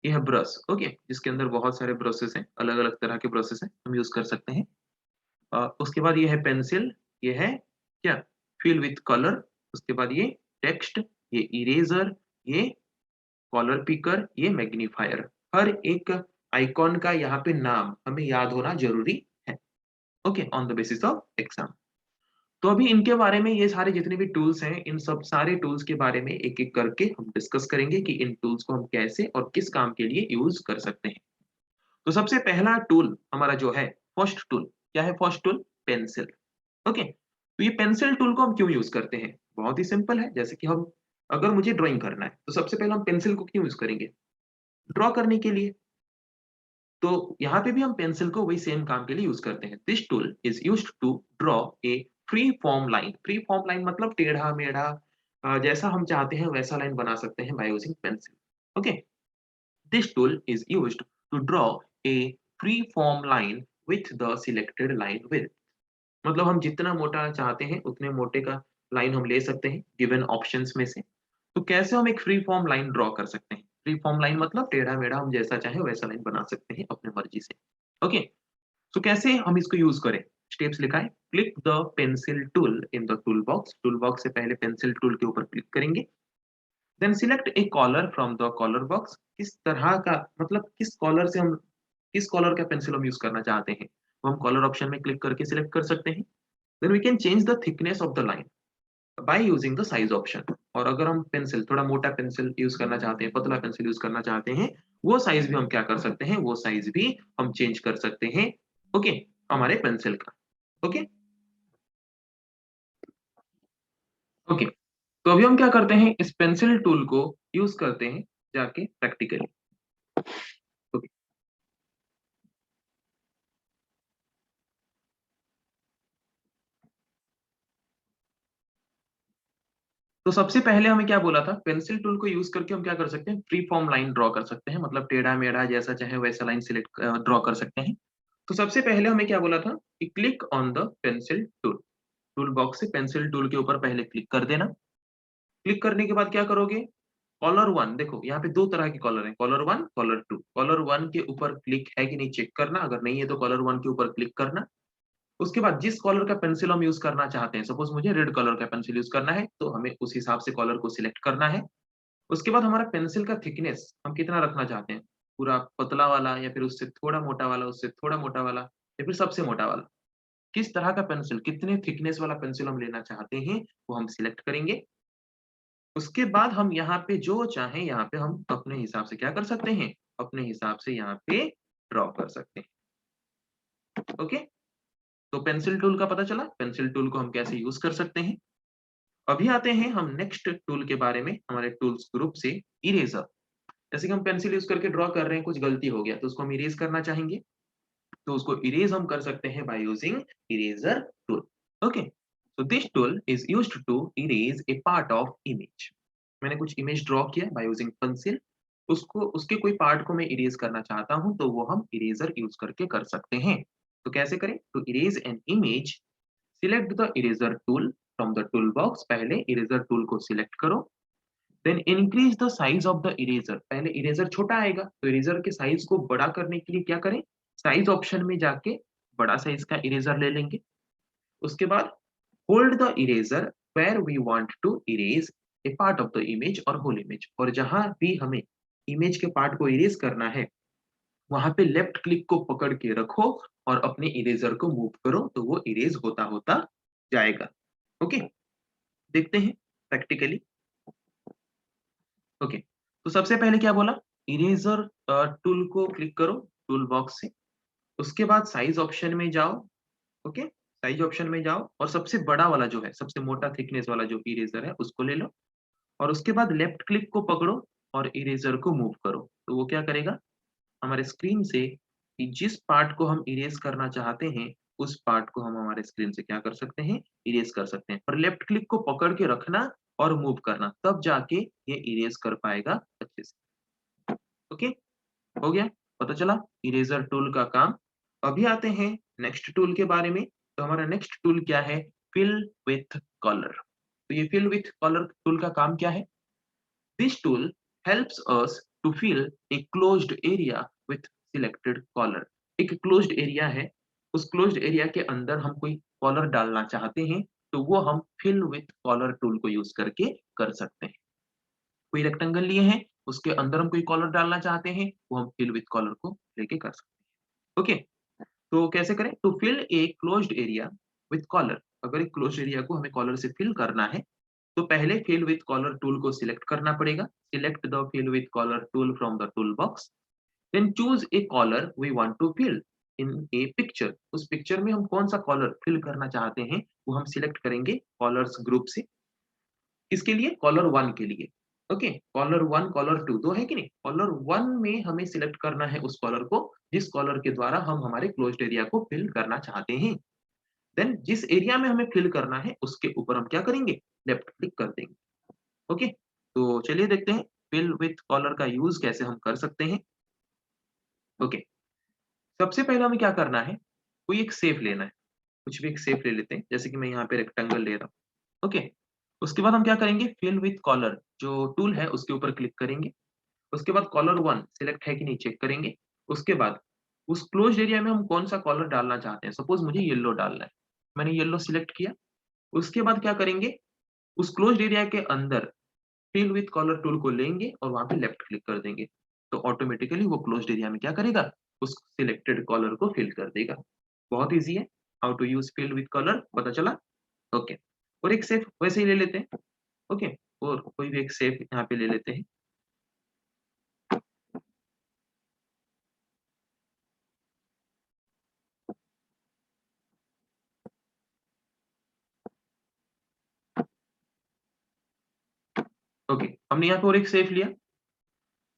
ये है ब्रश, ओके, जिसके अंदर बहुत सारे ब्रशेस हैं, अलग अलग तरह के ब्रशेस हैं, हम यूज कर सकते हैं। उसके बाद ये है पेंसिल, ये है क्या, फिल विथ कलर। उसके बाद ये टेक्स्ट, ये इरेजर, ये कॉलर पिकर, ये मैग्नीफायर। हर एक आइकॉन का यहाँ पे नाम हमें याद होना जरूरी है, okay, on the basis of exam. तो अभी इनके बारे में, ये सारे जितने भी टूल्स हैं, इन सब सारे टूल्स के बारे में एक-एक करके हम डिस्कस करेंगे कि इन टूल्स को हम कैसे और किस काम के लिए यूज़ कर सकते हैं। तो सबसे पहला टूल हमारा जो है, फर्स्ट टूल, क्या है फर्स्ट टूल? Pencil, okay. तो ये पेंसिल टूल को हम क्यों यूज़ करते हैं? बहुत ही सिंपल है, जैसे कि हम, अगर मुझे ड्राइंग करना है, तो सबसे पहले हम पेंसिल को क्यों यूज़ करेंगे? ड्रॉ करने के लिए। तो यहाँ पे भी हम पेंसिल को वही सेम काम के लिए यूज़ करते हैं। This tool is used to draw a free form line. Free form line मतलब टेढ़ा-मेढ़ा, जैसा हम चाहते हैं वैसा लाइन बना सकते हैं by using pencil. Okay? This tool is used to draw a free form line with the selected line width. मतलब हम जितना मोटा चाहते हैं उतने मोटे का लाइन हम ले सकते हैं गिवन ऑप्शंस में से। तो कैसे हम एक फ्री फॉर्म लाइन ड्रॉ कर सकते हैं? फ्री फॉर्म लाइन मतलब टेढ़ा-मेढ़ा हम जैसा चाहें वैसा लाइन बना सकते हैं अपनी मर्ज़ी से। ओके, तो कैसे हम इसको यूज़ करें? स्टेप्स लिखा है, click the pencil tool in the tool box. Tool box से पहले पेंसिल टूल के ऊपर क्लिक करेंगे। Then select a colour from the colour box. किस तरह का, मतलब किस कॉलर से हम, किस कॉलर का पेंसिल हम यूज़ करना चाहते हैं, वो हम कॉलर ऑप्शन में क्लिक करके सिलेक्ट कर सकते हैं। Then we can change the thickness of the line by using the size option. और अगर हम पेंसिल, थोड़ा मोटा पेंसिल यूज़ करना चाहते हैं, पतला पेंसिल यूज़ करना चाहते हैं, वो साइज़ भी हम क्या कर सकते हैं, वो साइज़ भी हम चेंज कर सकते हैं, ओके, हमारे पेंसिल का। Okay, okay. तो अभी हम क्या करते हैं, इस पेंसिल टूल को यूज़ करते हैं जाके प्रैक्टिकली। ओके, तो सबसे पहले हमें क्या बोला था, पेंसिल टूल को यूज़ करके हम क्या कर सकते हैं, फ्री फॉर्म लाइन ड्रॉ कर सकते हैं, मतलब टेढ़ा-मेढ़ा जैसा चाहे वैसा लाइन सिलेक्ट ड्रॉ कर सकते हैं। तो सबसे पहले हमें क्या बोला था कि click on the pencil tool. Tool box से पेंसिल टूल के ऊपर पहले क्लिक कर देना। क्लिक करने के बाद क्या करोगे? कॉलर 1 देखो यहाँ पे 2 तरह के कॉलर हैं, कॉलर 1, कॉलर 2। कॉलर 1 के ऊपर क्लिक है कि नहीं चेक करना, अगर नहीं है तो कॉलर 1 के ऊपर क्लिक करना। उसके बाद जिस कलर का पेंसिल हम यूज़ करना चाहते हैं, सपोज़ मुझे रेड कलर का पेंसिल यूज़ करना है, तो हमें उस हिसाब से कलर को सिलेक्ट करना है। उसके बाद हमारा पेंसिल का थिकनेस हम कितना रखना चाहते हैं? पूरा पतला वाला या फिर उससे थोड़ा मोटा वाला, उससे थोड़ा मोटा वाला या फिर सबसे मोटा वाला? किस तरह का पेंसिल, कितने थिकनेस वाला पेंसिल हम लेना चाहते हैं, वो हम सिलेक्ट करेंगे। उसके बाद हम यहाँ पे जो चाहें, यहाँ पे हम अपने हिसाब से क्या कर सकते हैं? अपने हिसाब से यहाँ पे ड्रॉ कर सकते हैं। ओके? तो पेंसिल टूल का पता चला, पेंसिल टूल को हम कैसे यूज़ कर सकते हैं। अभी आते हैं हम नेक्स्ट टूल के बारे में, हमारे टूल्स ग्रुप से इरेज़र। जैसे कि हम पेंसिल यूज़ करके ड्रॉ कर रहे हैं, कुछ गलती हो गया, तो उसको हम इरेज़ करना चाहेंगे, तो उसको इरेज़ हम कर सकते हैं by using eraser tool. Okay, so this tool is used to erase a part of image. मैंने कुछ इमेज ड्रॉ किया बाय यूजिंग पेंसिल, उसको उसके कोई पार्ट को मैं इरेज़ करना चाहता हूँ, तो वो हम इरेज़र यूज़ करके कर सकते हैं। तो कैसे करें? To erase an image, select the eraser tool from the tool box. पहले इरेज़र टूल को सिलेक्ट करो, then increase the size of the eraser. पहले इरेज़र छोटा आएगा, तो इरेज़र के साइज़ को बड़ा करने के लिए क्या करें? साइज़ ऑप्शन में जाके बड़ा साइज़ का इरेज़र ले लेंगे। उसके बाद hold the eraser where we want to erase a part of the image और होल इमेज। और जहाँ भी हमें इमेज के पार्ट को इरेज़ करना है, वहाँ पे लेफ्ट क्लिक को पकड़ के रखो और अपने इरेज़र को मूव करो, तो वो इरेज़ होता-होता जाएगा। ओके, देखते हैं प्रैक्टिकली। ओके, तो सबसे पहले क्या बोला? इरेज़र टूल को क्लिक करो टूल बॉक्स से। उसके बाद साइज़ ऑप्शन में जाओ। ओके, साइज़ ऑप्शन में जाओ और सबसे बड़ा वाला जो है, सबसे मोटा थिकनेस वाला जो इरेज़र है, उसको ले लो और उसके बाद लेफ्ट क्लिक को पकड़ो और इरेज़र को मूव करो। तो वो क्या करेगा? हमारे स्क्रीन से कि जिस पार्ट को हम इरेज़ करना चाहते हैं, उस पार्ट को हम हमारे स्क्रीन से क्या कर सकते हैं? इरेज़ कर सकते हैं। और लेफ्ट क्लिक को पकड़ के रखना और मूव करना, तब जाके ये इरेज़ कर पाएगा अच्छे से। ओके, हो गया? पता चला इरेज़र टूल का काम। अभी आते हैं नेक्स्ट टूल के बारे में। तो हमारा नेक्स्ट टूल क्या है? Fill with colour. तो ये फिल विथ कलर टूल का काम क्या है? This tool helps us to fill a closed area with selected color। एक क्लोज्ड एरिया है, उस क्लोज्ड एरिया के अंदर हम कोई कलर डालना चाहते हैं, तो वो हम फिल विथ कलर टूल को यूज़ करके कर सकते हैं। कोई रेक्टेंगल लिए हैं, उसके अंदर हम कोई कलर डालना चाहते हैं, वो हम फिल विथ कलर को लेके कर सकते हैं। ओके, तो कैसे करें? To fill a closed area with colour. अगर एक क्लोज्ड एरिया को हमें कलर से फिल करना है, तो पहले फिल विथ कलर टूल को सिलेक्ट करना पड़ेगा। Select the fill with colour tool from the tool box, then choose a colour we want to fill in a picture. उस पिक्चर में हम कौन-सा कलर फिल करना चाहते हैं, वो हम सिलेक्ट करेंगे कलर्स ग्रुप से। किसके लिए? कॉलर 1 के लिए। ओके, कॉलर 1, कॉलर 2 2 है कि नहीं? कॉलर 1 में हमें सिलेक्ट करना है उस कॉलर को, जिस कॉलर के द्वारा हम हमारे क्लोज्ड एरिया को फिल करना चाहते हैं। देन जिस एरिया में हमें फिल करना है, उसके ऊपर हम क्या करेंगे? लेफ्ट क्लिक कर देंगे। ओके, तो चलिए देखते हैं फिल विथ कॉलर का यूज़ कैसे हम कर सकते हैं। ओके, सबसे पहले हमें क्या करना है? कोई एक शेप लेना है। कुछ भी एक शेप ले लेते हैं, जैसे कि मैं यहाँ पे रेक्टेंगल ले रहा हूँ। ओके, उसके बाद हम क्या करेंगे? फिल विथ कॉलर जो टूल है, उसके ऊपर क्लिक करेंगे। उसके बाद कॉलर 1 सिलेक्ट है कि नहीं चेक करेंगे। उसके बाद उस क्लोज्ड एरिया में हम कौन-सा कलर डालना चाहते हैं। सपोज़ मुझे येलो डालना है। मैंने येलो सिलेक्ट किया। उसके बाद क्या करेंगे? उस क्लोज्ड एरिया के अंदर फिल विथ कलर टूल को लेंगे और वहाँ पे लेफ्ट क्लिक कर देंगे। तो ऑटोमैटिकली वो क्लोज्ड एरिया में क्या करेगा? उस सिलेक्टेड कलर को फिल कर देगा। बहुत ईज़ी है। How to use fill with colour पता चला? ओके, और एक शेप वैसे ही ले लेते हैं। ओके, और कोई भी एक शेप यहाँ पे ले लेते हैं। ओके, हमने यहाँ पे और एक शेप लिया।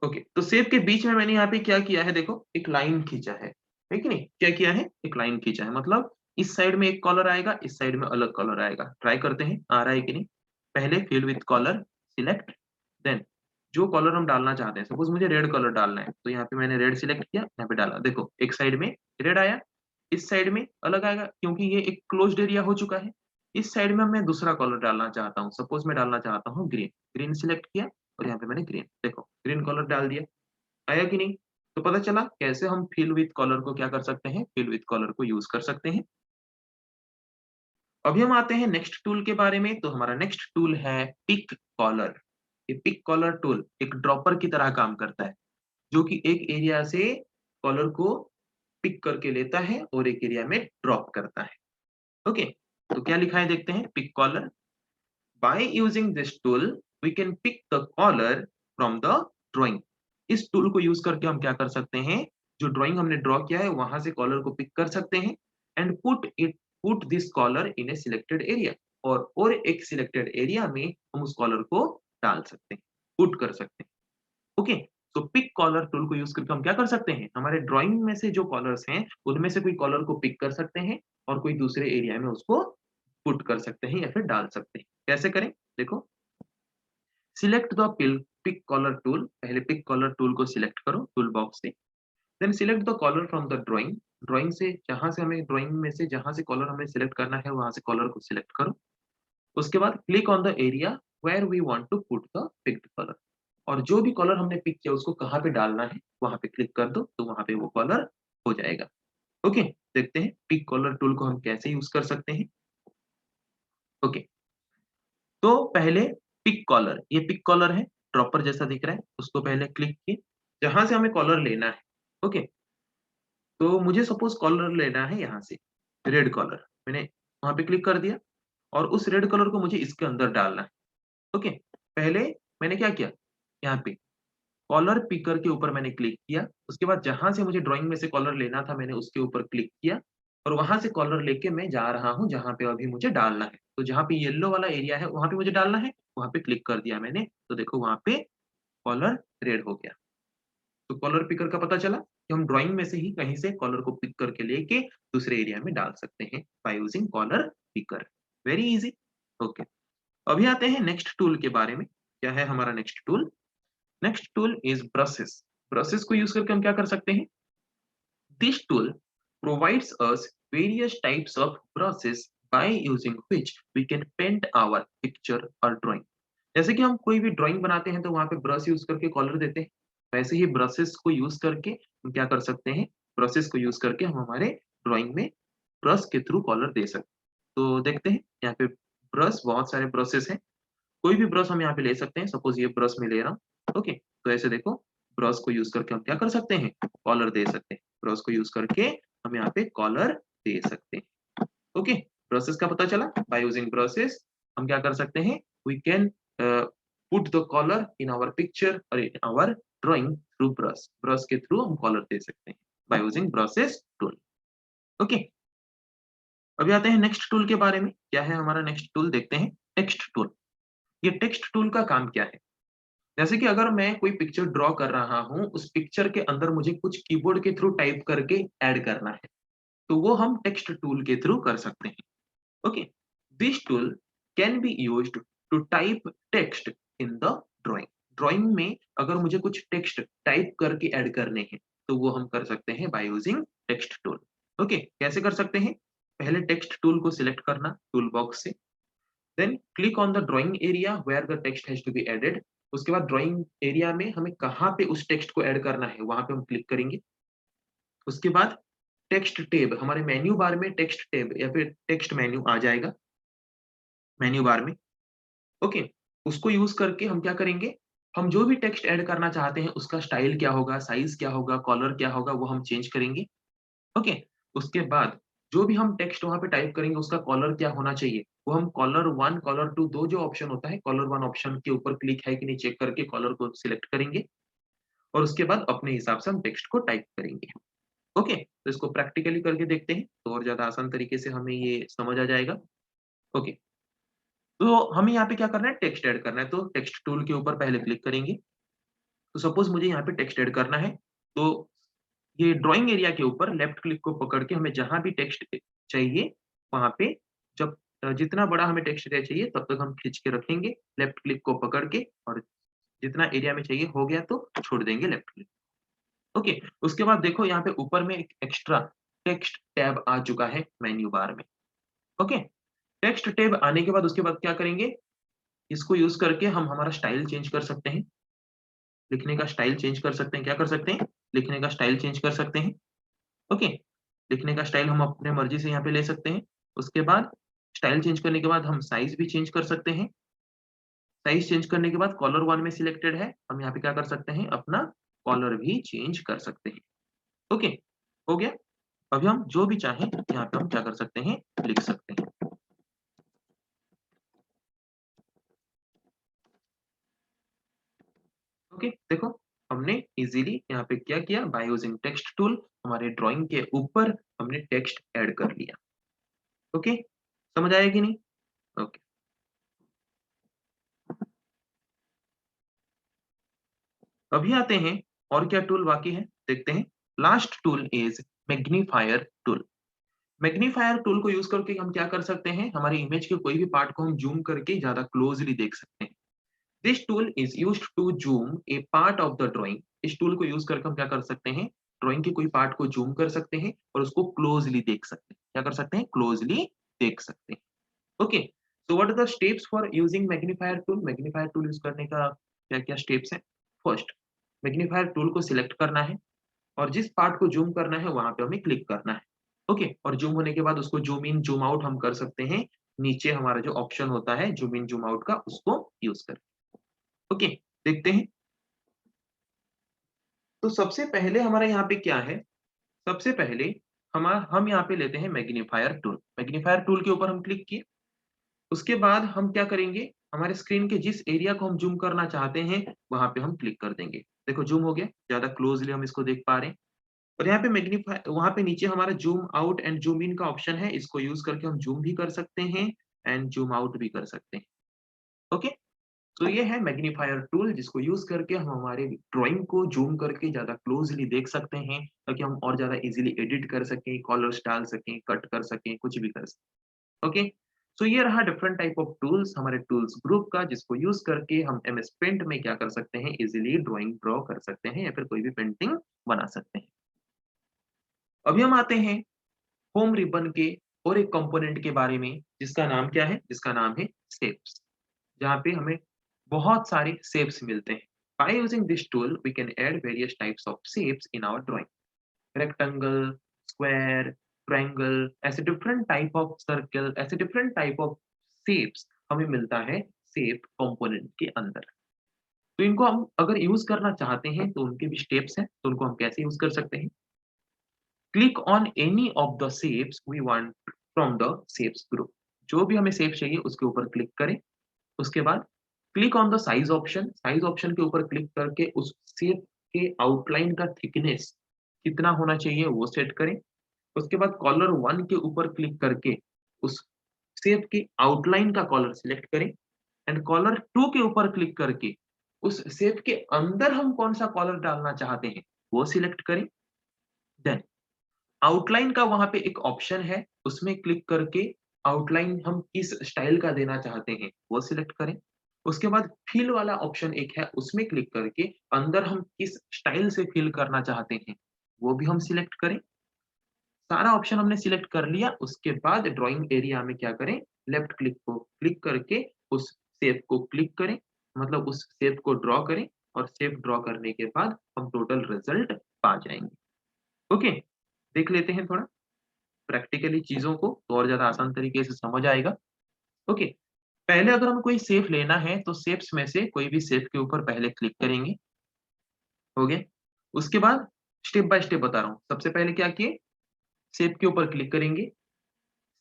ओके, तो शेप के बीच में मैंने यहाँ पे क्या किया है देखो, एक लाइन खींचा है कि नहीं? क्या किया है? एक लाइन खींचा है, मतलब इस साइड में एक कलर आएगा, इस साइड में अलग कलर आएगा। ट्राई करते हैं, आ रहा है कि नहीं? पहले fill with colour, select, then जो कलर हम डालना चाहते हैं, सपोज़ मुझे रेड कलर डालना है, तो यहाँ पे मैंने रेड सिलेक्ट किया, यहाँ पे डाला। देखो, एक साइड में रेड आया, इस साइड में अलग आएगा क्योंकि ये एक क्लोज्ड एरिया हो चुका है। इस साइड में मैं दूसरा कलर डालना चाहता हूँ, सपोज़ मैं डालना चाहता हूँ ग्रीन। ग्रीन सिलेक्ट किया और यहाँ पे मैंने ग्रीन, देखो ग्रीन कलर डाल दिया। आया कि नहीं? तो पता चला कैसे हम फिल विथ कलर को क्या कर सकते हैं, फिल विथ कलर को यूज़ कर सकते हैं। अभी हम आते हैं नेक्स्ट टूल के बारे में, तो हमारा नेक्स्ट टूल है पिक कॉलर। ये पिक कॉलर टूल एक ड्रॉपर की तरह काम करता है, जो कि एक एरिया से कॉलर को पिक करके लेता है और एक एरिया में ड्रॉप करता है। ओके, तो क्या लिखा है देखते हैं, pick colour. By using this tool we can pick the colour from the drawing. इस टूल को यूज करके हम क्या कर सकते हैं, जो ड्राइंग हमने ड्रॉ किया है वहां से कॉलर को पिक कर सकते हैं and put this colour in a selected area, और एक सिलेक्टेड एरिया में हम उस कॉलर को डाल सकते हैं, पुट कर सकते हैं। ओके, तो पिक कॉलर टूल को यूज करके हम क्या कर सकते हैं, हमारे ड्राइंग में से जो कॉलर्स हैं उनमें से कोई कॉलर को पिक कर सकते हैं और कोई दूसरे एरिया में उसको पुट कर सकते हैं या फिर डाल सकते हैं। कैसे करें, देखो, select the pick colour tool. पहले पिक कॉलर टूल को सिलेक्ट करो टूल बॉक्स से, then select the colour from the drawing. Drawing से जहां से हमें ड्राइंग में से जहां से कॉलर हमें सिलेक्ट करना है वहां से कॉलर को सिलेक्ट करो। उसके बाद click on the area where we want to put the picked colour, और जो भी कलर हमने पिक किया उसको कहाँ पे डालना है वहां पे क्लिक कर दो, तो वहां पे वो कलर हो जाएगा। ओके, देखते हैं पिक कलर टूल को हम कैसे यूज कर सकते हैं। ओके, तो पहले पिक कॉलर, ये पिक कॉलर है, ड्रॉपर जैसा दिख रहा है, उसको पहले क्लिक किए जहां से हमें कॉलर लेना है। ओके, तो मुझे सपोज कॉलर लेना है यहाँ से, रेड कॉलर, मैंने वहां पे क्लिक कर दिया और उस रेड कलर को मुझे इसके अंदर डालना है। ओके, पहले मैंने क्या किया, यहाँ पे कॉलर पिकर के ऊपर मैंने क्लिक किया, उसके बाद जहां से मुझे ड्राइंग में से कॉलर लेना था मैंने उसके ऊपर क्लिक किया और वहां से कॉलर लेके मैं जा रहा हूँ जहां पे अभी मुझे डालना है। तो जहां पे येलो वाला एरिया है वहां पे मुझे डालना है, वहां पे क्लिक कर दिया मैंने, तो देखो वहां पे कॉलर रेड हो गया। तो कॉलर पिकर का पता चला कि हम ड्राइंग में से ही कहीं से कॉलर को पिक करके लेके दूसरे एरिया में डाल सकते हैं by using colour picker. Very easy. Okay, अभी आते हैं नेक्स्ट टूल के बारे में। क्या है हमारा next tool, next tool is brushes. Brushes को यूज करके हम क्या कर सकते हैं, this tool provides us various types of brushes by using which we can paint our picture or drawing। जैसे कि हम कोई भी ड्राइंग बनाते हैं तो वहां पे ब्रश यूज करके कलर देते हैं, वैसे ही ब्रशेस को यूज करके हम क्या कर सकते हैं, ब्रशेस को यूज करके हम हमारे ड्राइंग में ब्रश के थ्रू कलर दे सकते हैं। तो देखते हैं यहाँ पे ब्रश, बहुत सारे ब्रशेस हैं, कोई भी ब्रश हम यहाँ पे ले सकते हैं, सपोज ये ब्रश मैं ले रहा हूँ। ओके, तो ऐसे देखो ब्रश को यूज करके हम क्या कर सकते हैं, कॉलर दे सकते हैं। ब्रश को यूज करके हम यहाँ पे कॉलर दे सकते हैं। ओके, ब्रशेस का पता चला, बाय यूजिंग ब्रशेस हम क्या कर सकते हैं, we can put the colour in our picture और in our drawing through brush. Brush के थ्रू हम कॉलर दे सकते हैं by using brushes tool. Okay, अभी आते हैं नेक्स्ट टूल के बारे में। क्या है हमारा नेक्स्ट टूल, देखते हैं टेक्स्ट टूल। ये टेक्स्ट टूल का काम क्या है, जैसे कि अगर मैं कोई पिक्चर ड्रॉ कर रहा हूँ, उस पिक्चर के अंदर मुझे कुछ कीबोर्ड के थ्रू टाइप करके ऐड करना है, तो वो हम टेक्स्ट टूल के थ्रू कर सकते हैं। Okay, this tool can be used to type text in the drawing. Drawing में अगर मुझे कुछ टेक्स्ट टाइप करके ऐड करने हैं, तो वो हम कर सकते हैं by using text tool. Okay, कैसे कर सकते हैं, पहले टेक्स्ट टूल को सिलेक्ट करना टूल बॉक्स से, then click on the drawing area where the text has to be added. उसके बाद ड्राइंग एरिया में हमें कहाँ पे उस टेक्स्ट को ऐड करना है वहां पे हम क्लिक करेंगे। उसके बाद टेक्स्ट टैब, हमारे मेन्यू बार में टेक्स्ट टैब या फिर टेक्स्ट मेन्यू आ जाएगा मेन्यू बार में। ओके, उसको यूज करके हम क्या करेंगे, हम जो भी टेक्स्ट ऐड करना चाहते हैं उसका स्टाइल क्या होगा, साइज क्या होगा, कलर क्या होगा, वो हम चेंज करेंगे। ओके, उसके बाद जो भी हम टेक्स्ट वहाँ पे टाइप करेंगे उसका कलर क्या होना चाहिए, वो हम कलर 1 कलर 2 2 जो ऑप्शन होता है, कलर 1 ऑप्शन के ऊपर क्लिक है कि नहीं चेक करके कलर को सिलेक्ट करेंगे और उसके बाद अपने हिसाब से हम टेक्स्ट को टाइप करेंगे। ओके, तो इसको प्रैक्टिकली करके देखते हैं तो और ज़्यादा आसान तरीके से हमें ये समझ आ जाएगा। ओके, तो हमें यहाँ पे क्या करना है, टेक्स्ट ऐड करना है, तो टेक्स्ट टूल के ऊपर पहले क्लिक करेंगे। तो सपोज मुझे यहाँ पे टेक्स्ट ऐड करना है, तो ये ड्राइंग एरिया के ऊपर लेफ्ट क्लिक को पकड़ के हमें जहाँ भी टेक्स्ट चाहिए वहाँ पे, जब जितना बड़ा हमें टेक्स्ट एरिया चाहिए तब तक हम खींच के रखेंगे लेफ्ट क्लिक को पकड़ के, और जितना एरिया में चाहिए हो गया तो छोड़ देंगे लेफ्ट क्लिक। ओके, उसके बाद देखो यहाँ पे ऊपर में एक एक्स्ट्रा टेक्स्ट टैब आ चुका है मेन्यू बार में। ओके, टेक्स्ट टैब आने के बाद उसके बाद क्या करेंगे, इसको यूज करके हम हमारा स्टाइल चेंज कर सकते हैं, लिखने का स्टाइल चेंज कर सकते हैं। क्या कर सकते हैं, लिखने का स्टाइल चेंज कर सकते हैं। ओके, लिखने का स्टाइल हम अपने मर्जी से यहाँ पे ले सकते हैं। उसके बाद स्टाइल चेंज करने के बाद हम साइज भी चेंज कर सकते हैं। साइज चेंज करने के बाद कॉलर वन में सिलेक्टेड है, हम यहाँ पे क्या कर सकते हैं, अपना कॉलर भी चेंज कर सकते हैं। ओके, हो गया। अभी हम जो भी चाहें यहाँ पे हम क्या कर सकते हैं, लिख सकते हैं। ओके, देखो हमने इजीली यहाँ पे क्या किया, बाय यूजिंग टेक्स्ट टूल हमारे ड्राइंग के ऊपर हमने टेक्स्ट ऐड कर लिया। ओके, समझ आया कि नहीं? ओके, अभी आते हैं और क्या टूल बाकी है देखते हैं। Last tool is magnifier tool. Magnifier tool को यूज करके हम क्या कर सकते हैं, हमारी इमेज के कोई भी पार्ट को हम जूम करके ज्यादा क्लोजली देख सकते हैं। This tool is used to zoom a part of the drawing. इस टूल को यूज करके हम क्या कर सकते हैं, ड्राइंग के कोई पार्ट को जूम कर सकते हैं और उसको क्लोजली देख सकते हैं। क्या कर सकते हैं, क्लोजली देख सकते हैं। Okay, so what are the steps for using magnifier tool. Magnifier tool use करने का क्या क्या स्टेप्स हैं। फर्स्ट, मैग्नीफायर टूल को सिलेक्ट करना है और जिस पार्ट को जूम करना है वहां पे हमें क्लिक करना है। ओके, और जूम होने के बाद उसको जूम इन जूम आउट हम कर सकते हैं, नीचे हमारा जो ऑप्शन होता है जूम इन जूम आउट का, उसको यूज कर। ओके, देखते हैं। तो सबसे पहले हमारा यहाँ पे क्या है, सबसे पहले हम यहाँ पे लेते हैं मैग्नीफायर टूल। मैग्नीफायर टूल के ऊपर हम क्लिक किए, उसके बाद हम क्या करेंगे, हमारे स्क्रीन के जिस एरिया को हम जूम करना चाहते हैं वहां पे हम क्लिक कर देंगे। देखो जूम हो गया, ज्यादा क्लोजली हम इसको देख पा रहे हैं। और यहाँ पे मैग्नीफाई, वहां पे नीचे हमारा zoom out and zoom in का ऑप्शन है, इसको यूज करके हम जूम भी कर सकते हैं एंड जूम आउट भी कर सकते हैं। ओके, तो ये है मैग्नीफायर टूल जिसको यूज करके हम हमारे ड्राइंग को जूम करके ज्यादा क्लोजली देख सकते हैं, ताकि हम और ज्यादा इजीली एडिट कर सकें, कलर्स डाल सकें, कट कर सकें, कुछ भी कर सकें। ओके, सो ये रहा डिफरेंट टाइप ऑफ टूल्स हमारे टूल्स ग्रुप का, जिसको यूज करके हम एमएस पेंट में क्या कर सकते हैं, इजीली ड्राइंग ड्रॉ कर सकते हैं या फिर कोई भी पेंटिंग बना सकते हैं। अभी हम आते हैं होम रिबन के और एक कंपोनेंट के बारे में, जिसका नाम क्या है, जिसका नाम है शेप्स, जहाँ पे हमें बहुत सारे शेप्स मिलते हैं। By using this tool we can add various types of shapes in our drawing. Rectangle, square, triangle, ऐसे डिफरेंट टाइप ऑफ सर्कल, ऐसे डिफरेंट टाइप ऑफ शेप्स हमें मिलता है शेप कंपोनेंट के अंदर। तो इनको हम अगर यूज करना चाहते हैं तो उनके भी स्टेप्स हैं, तो उनको हम कैसे यूज कर सकते हैं। Click on any of the shapes we want from the shapes group. जो भी हमें शेप चाहिए उसके ऊपर क्लिक करें। उसके बाद click on the size option. Size option के ऊपर क्लिक करके उस शेप के आउटलाइन का थिकनेस कितना होना चाहिए वो सेट करें। उसके बाद कॉलर वन के ऊपर क्लिक करके उस शेप की आउटलाइन का कॉलर सिलेक्ट करें एंड कॉलर टू के ऊपर क्लिक करके उस शेप के अंदर हम कौन सा कॉलर डालना चाहते हैं वो सिलेक्ट करें। देन आउटलाइन का वहां पे एक ऑप्शन है, उसमें क्लिक करके आउटलाइन हम किस स्टाइल का देना चाहते हैं वो सिलेक्ट करें। उसके बाद फिल वाला ऑप्शन एक है, उसमें क्लिक करके अंदर हम किस स्टाइल से फिल करना चाहते हैं वो भी हम सिलेक्ट करें। सारा ऑप्शन हमने सिलेक्ट कर लिया, उसके बाद ड्राइंग एरिया में क्या करें, लेफ्ट क्लिक को क्लिक करके उस शेप को क्लिक करें, मतलब उस शेप को ड्रॉ करें। और शेप ड्रॉ करने के बाद हम टोटल रिजल्ट पा जाएंगे। ओके, देख लेते हैं थोड़ा प्रैक्टिकली चीजों को, तो और ज्यादा आसान तरीके से समझ आएगा। ओके, पहले अगर हमें कोई शेप लेना है तो शेप्स में से कोई भी शेप के ऊपर पहले क्लिक करेंगे। हो गया, उसके बाद स्टेप बाय स्टेप बता रहा हूँ। सबसे पहले क्या किए, शेप के ऊपर क्लिक करेंगे,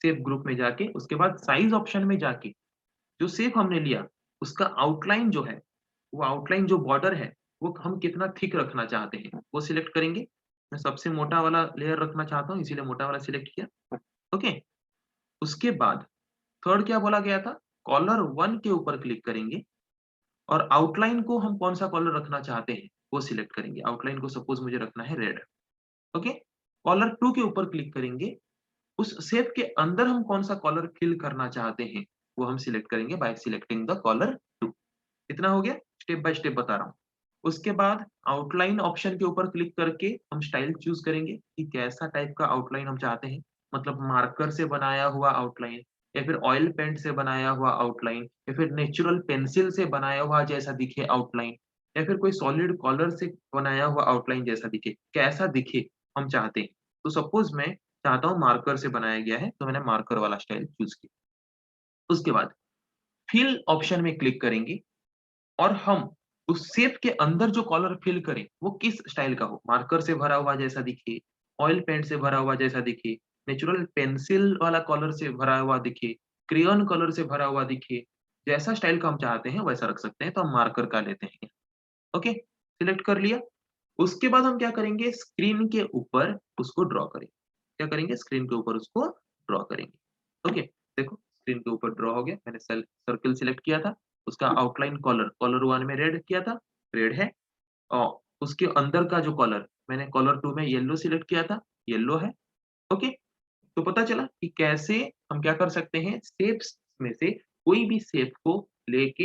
शेप ग्रुप में जाके उसके बाद साइज ऑप्शन में जाके जो शेप हमने लिया उसका आउटलाइन जो है, वो आउटलाइन जो बॉर्डर है वो हम कितना थिक रखना चाहते हैं वो सिलेक्ट करेंगे। मैं सबसे मोटा वाला लेयर रखना चाहता हूँ, इसीलिए मोटा वाला सिलेक्ट किया। ओके, उसके बाद थर्ड क्या बोला गया था, कॉलर वन के ऊपर क्लिक करेंगे और आउटलाइन को हम कौन सा कलर रखना चाहते हैं वो सिलेक्ट करेंगे। आउटलाइन को सपोज मुझे रखना है रेड। ओके, कॉलर टू के ऊपर क्लिक करेंगे, उस शेप के अंदर हम कौन सा कलर फिल करना चाहते हैं वो हम सिलेक्ट करेंगे by selecting the colour two. इतना हो गया, स्टेप बाय स्टेप बता रहा हूँ। उसके बाद आउटलाइन ऑप्शन के ऊपर क्लिक करके हम स्टाइल चूज़ करेंगे कि कैसा टाइप का आउटलाइन हम चाहते हैं। मतलब मार्कर से बनाया हुआ आउटलाइन या फिर ऑयल पेंट से बनाया हुआ आउटलाइन या फिर नेचुरल पेंसिल से बनाया हुआ जैसा दिखे आउटलाइन या फिर कोई सॉलिड कलर से बनाया हुआ आउटलाइन जैसा दिखे, कैसा दिखे हम चाहते हैं। तो सपोज़ मैं चाहता हूँ मार्कर से बनाया गया है, तो मैंने मार्कर वाला स्टाइल चूज़ किया। उसके बाद फिल ऑप्शन में क्लिक करेंगे और हम उस शेप के अंदर जो कलर फिल करें, वो किस स्टाइल का हो, मार्कर से भरा हुआ जैसा दिखे, ऑयल पेंट से भरा हुआ जैसा दिखे, नेचुरल पेंसिल वाला कलर से भरा हुआ दिखे, क्रेयॉन कलर से भरा हुआ दिखे, जैसा स्टाइल का हम चाहते हैं वैसा रख सकते हैं, तो हम मार्कर का लेते हैं। ओके, सिलेक्ट कर लिया। उसके बाद हम क्या करेंगे, स्क्रीन के ऊपर उसको ड्रॉ करेंगे। क्या करेंगे, स्क्रीन के ऊपर उसको ड्रॉ करेंगे। ओके, देखो स्क्रीन के ऊपर ड्रॉ हो गया। मैंने सर्किल सिलेक्ट किया था, उसका आउटलाइन कलर, कलर 1 में रेड किया था, रेड है। और उसके अंदर का जो कलर, मैंने कलर 2 में येलो सिलेक्ट किया था, येलो है। ओके, तो पता चला कि कैसे हम क्या कर सकते हैं, शेप्स में से कोई भी शेप को लेके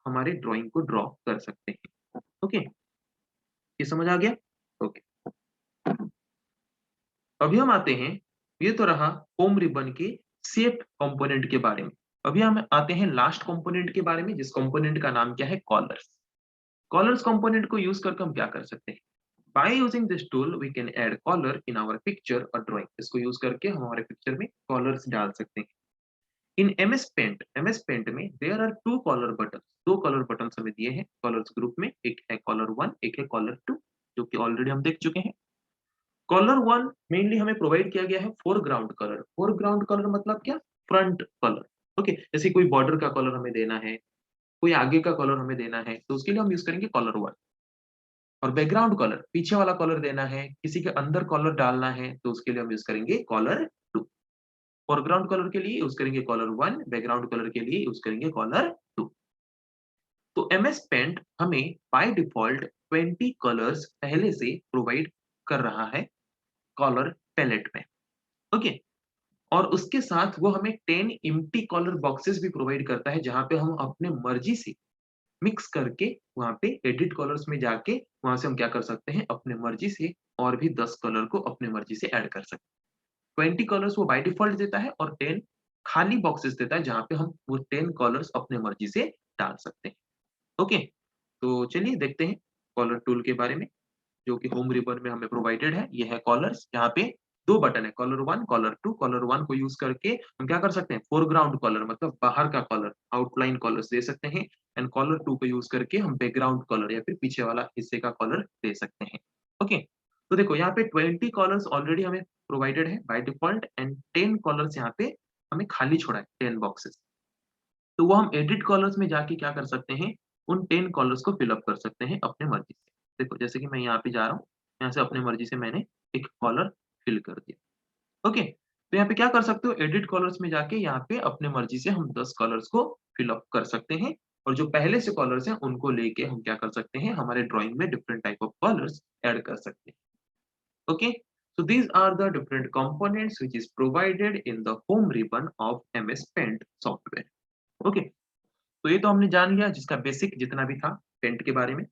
हमारे ड्राइंग को ड्रॉ कर सकते हैं। ओके, ये समझ आ गया? ओके। अभी हम आते हैं, ये तो रहा होम रिबन के शेप कंपोनेंट के बारे में। अभी हम आते हैं लास्ट कंपोनेंट के बारे में, जिस कंपोनेंट का नाम क्या है, कॉलर्स। कॉलर्स कंपोनेंट को यूज करके हम क्या कर सकते हैं, by using this tool we can add colour in our picture और ड्राइंग। इसको यूज करके हम हमारे पिक्चर में कॉलर्स डाल सकते हैं। इन एमएस पेंट में there are two colour button, दो कलर बटन हमें दिए हैं कलर्स ग्रुप में, एक है कॉलर 1, एक है कॉलर 2, जो कि ऑलरेडी हम देख चुके हैं। कलर 1 मेनली हमें प्रोवाइड किया गया है फोरग्राउंड कलर। फोरग्राउंड कलर मतलब क्या? Front colour. ओके, जैसे कोई बॉर्डर का कलर हमें देना है, कोई आगे का कलर हमें देना है, तो उसके लिए हम यूज करेंगे कलर 1। और बैकग्राउंड कलर, पीछे वाला कलर देना है, किसी के अंदर कलर डालना है, तो उसके लिए हम यूज करेंगे कलर 2। फोरग्राउंड कलर के लिए यूज करेंगे कलर 1, बैकग्राउंड कलर के लिए यूज करेंगे कलर 2। तो एमएस पेंट हमें बाय डिफॉल्ट 20 कलर्स पहले से प्रोवाइड कर रहा है कलर पैलेट में। ओके, और उसके साथ वो हमें 10 एम्प्टी कलर बॉक्सेस भी प्रोवाइड करता है, जहाँ पे हम अपने मर्जी से मिक्स करके वहाँ पे एडिट कलर्स में जाके वहाँ से हम क्या कर सकते हैं, अपने मर्जी से और भी 10 कलर को अपने मर्जी से ऐड कर सकते हैं। 20 कलर्स वो बाय डिफॉल्ट देता है और 10 खाली बॉक्सेस देता है, जहाँ पे हम वो 10 कलर्स अपने मर्जी से डाल सकते हैं। ओके, तो चलिए देखते हैं कलर टूल के बारे में, जो कि होम रिबन में हमें प्रोवाइडेड है। ये है कॉलर्स, यहाँ पे 2 बटन है, कलर 1, कलर 2। कलर 1 को यूज़ करके हम क्या कर सकते हैं, फोरग्राउंड कलर मतलब बाहर का कलर, आउटलाइन कलर्स दे सकते हैं। एंड कलर 2 को यूज़ करके हम बैकग्राउंड कलर या फिर पीछे वाला हिस्से का कलर दे सकते हैं। ओके, तो देखो यहाँ पे 20 कलर्स ऑलरेडी हमें प्रोवाइडेड है बाय डिफॉल्ट एंड 10 कलर्स यहाँ पे हमें खाली छोड़ा है, 10 बॉक्सेस। तो वो हम एडिट कलर्स में जाके क्या कर सकते हैं, उन 10 कलर्स को फिल अप कर सकते हैं अपने मर्ज़ी से। देखो जैसे कि मैं यहाँ पे जा रहा हूँ, यहाँ से अपनी मर्ज़ी से मैंने एक कलर फिल कर दिया। ओके, तो यहाँ पे क्या कर सकते हो, एडिट कलर्स में जाके यहाँ पे अपने मर्ज़ी से हम 10 कलर्स को फिल अप कर सकते हैं और जो पहले से कलर्स हैं उनको लेके हम क्या कर सकते हैं, हमारे ड्राइंग में different type of colours add कर सकते हैं। Okay, so these are the different components which is provided in the home ribbon of MS Paint software. Okay, तो ये तो हमने जान लिया जिसका बेसिक जितना भी था पेंट के बारे में।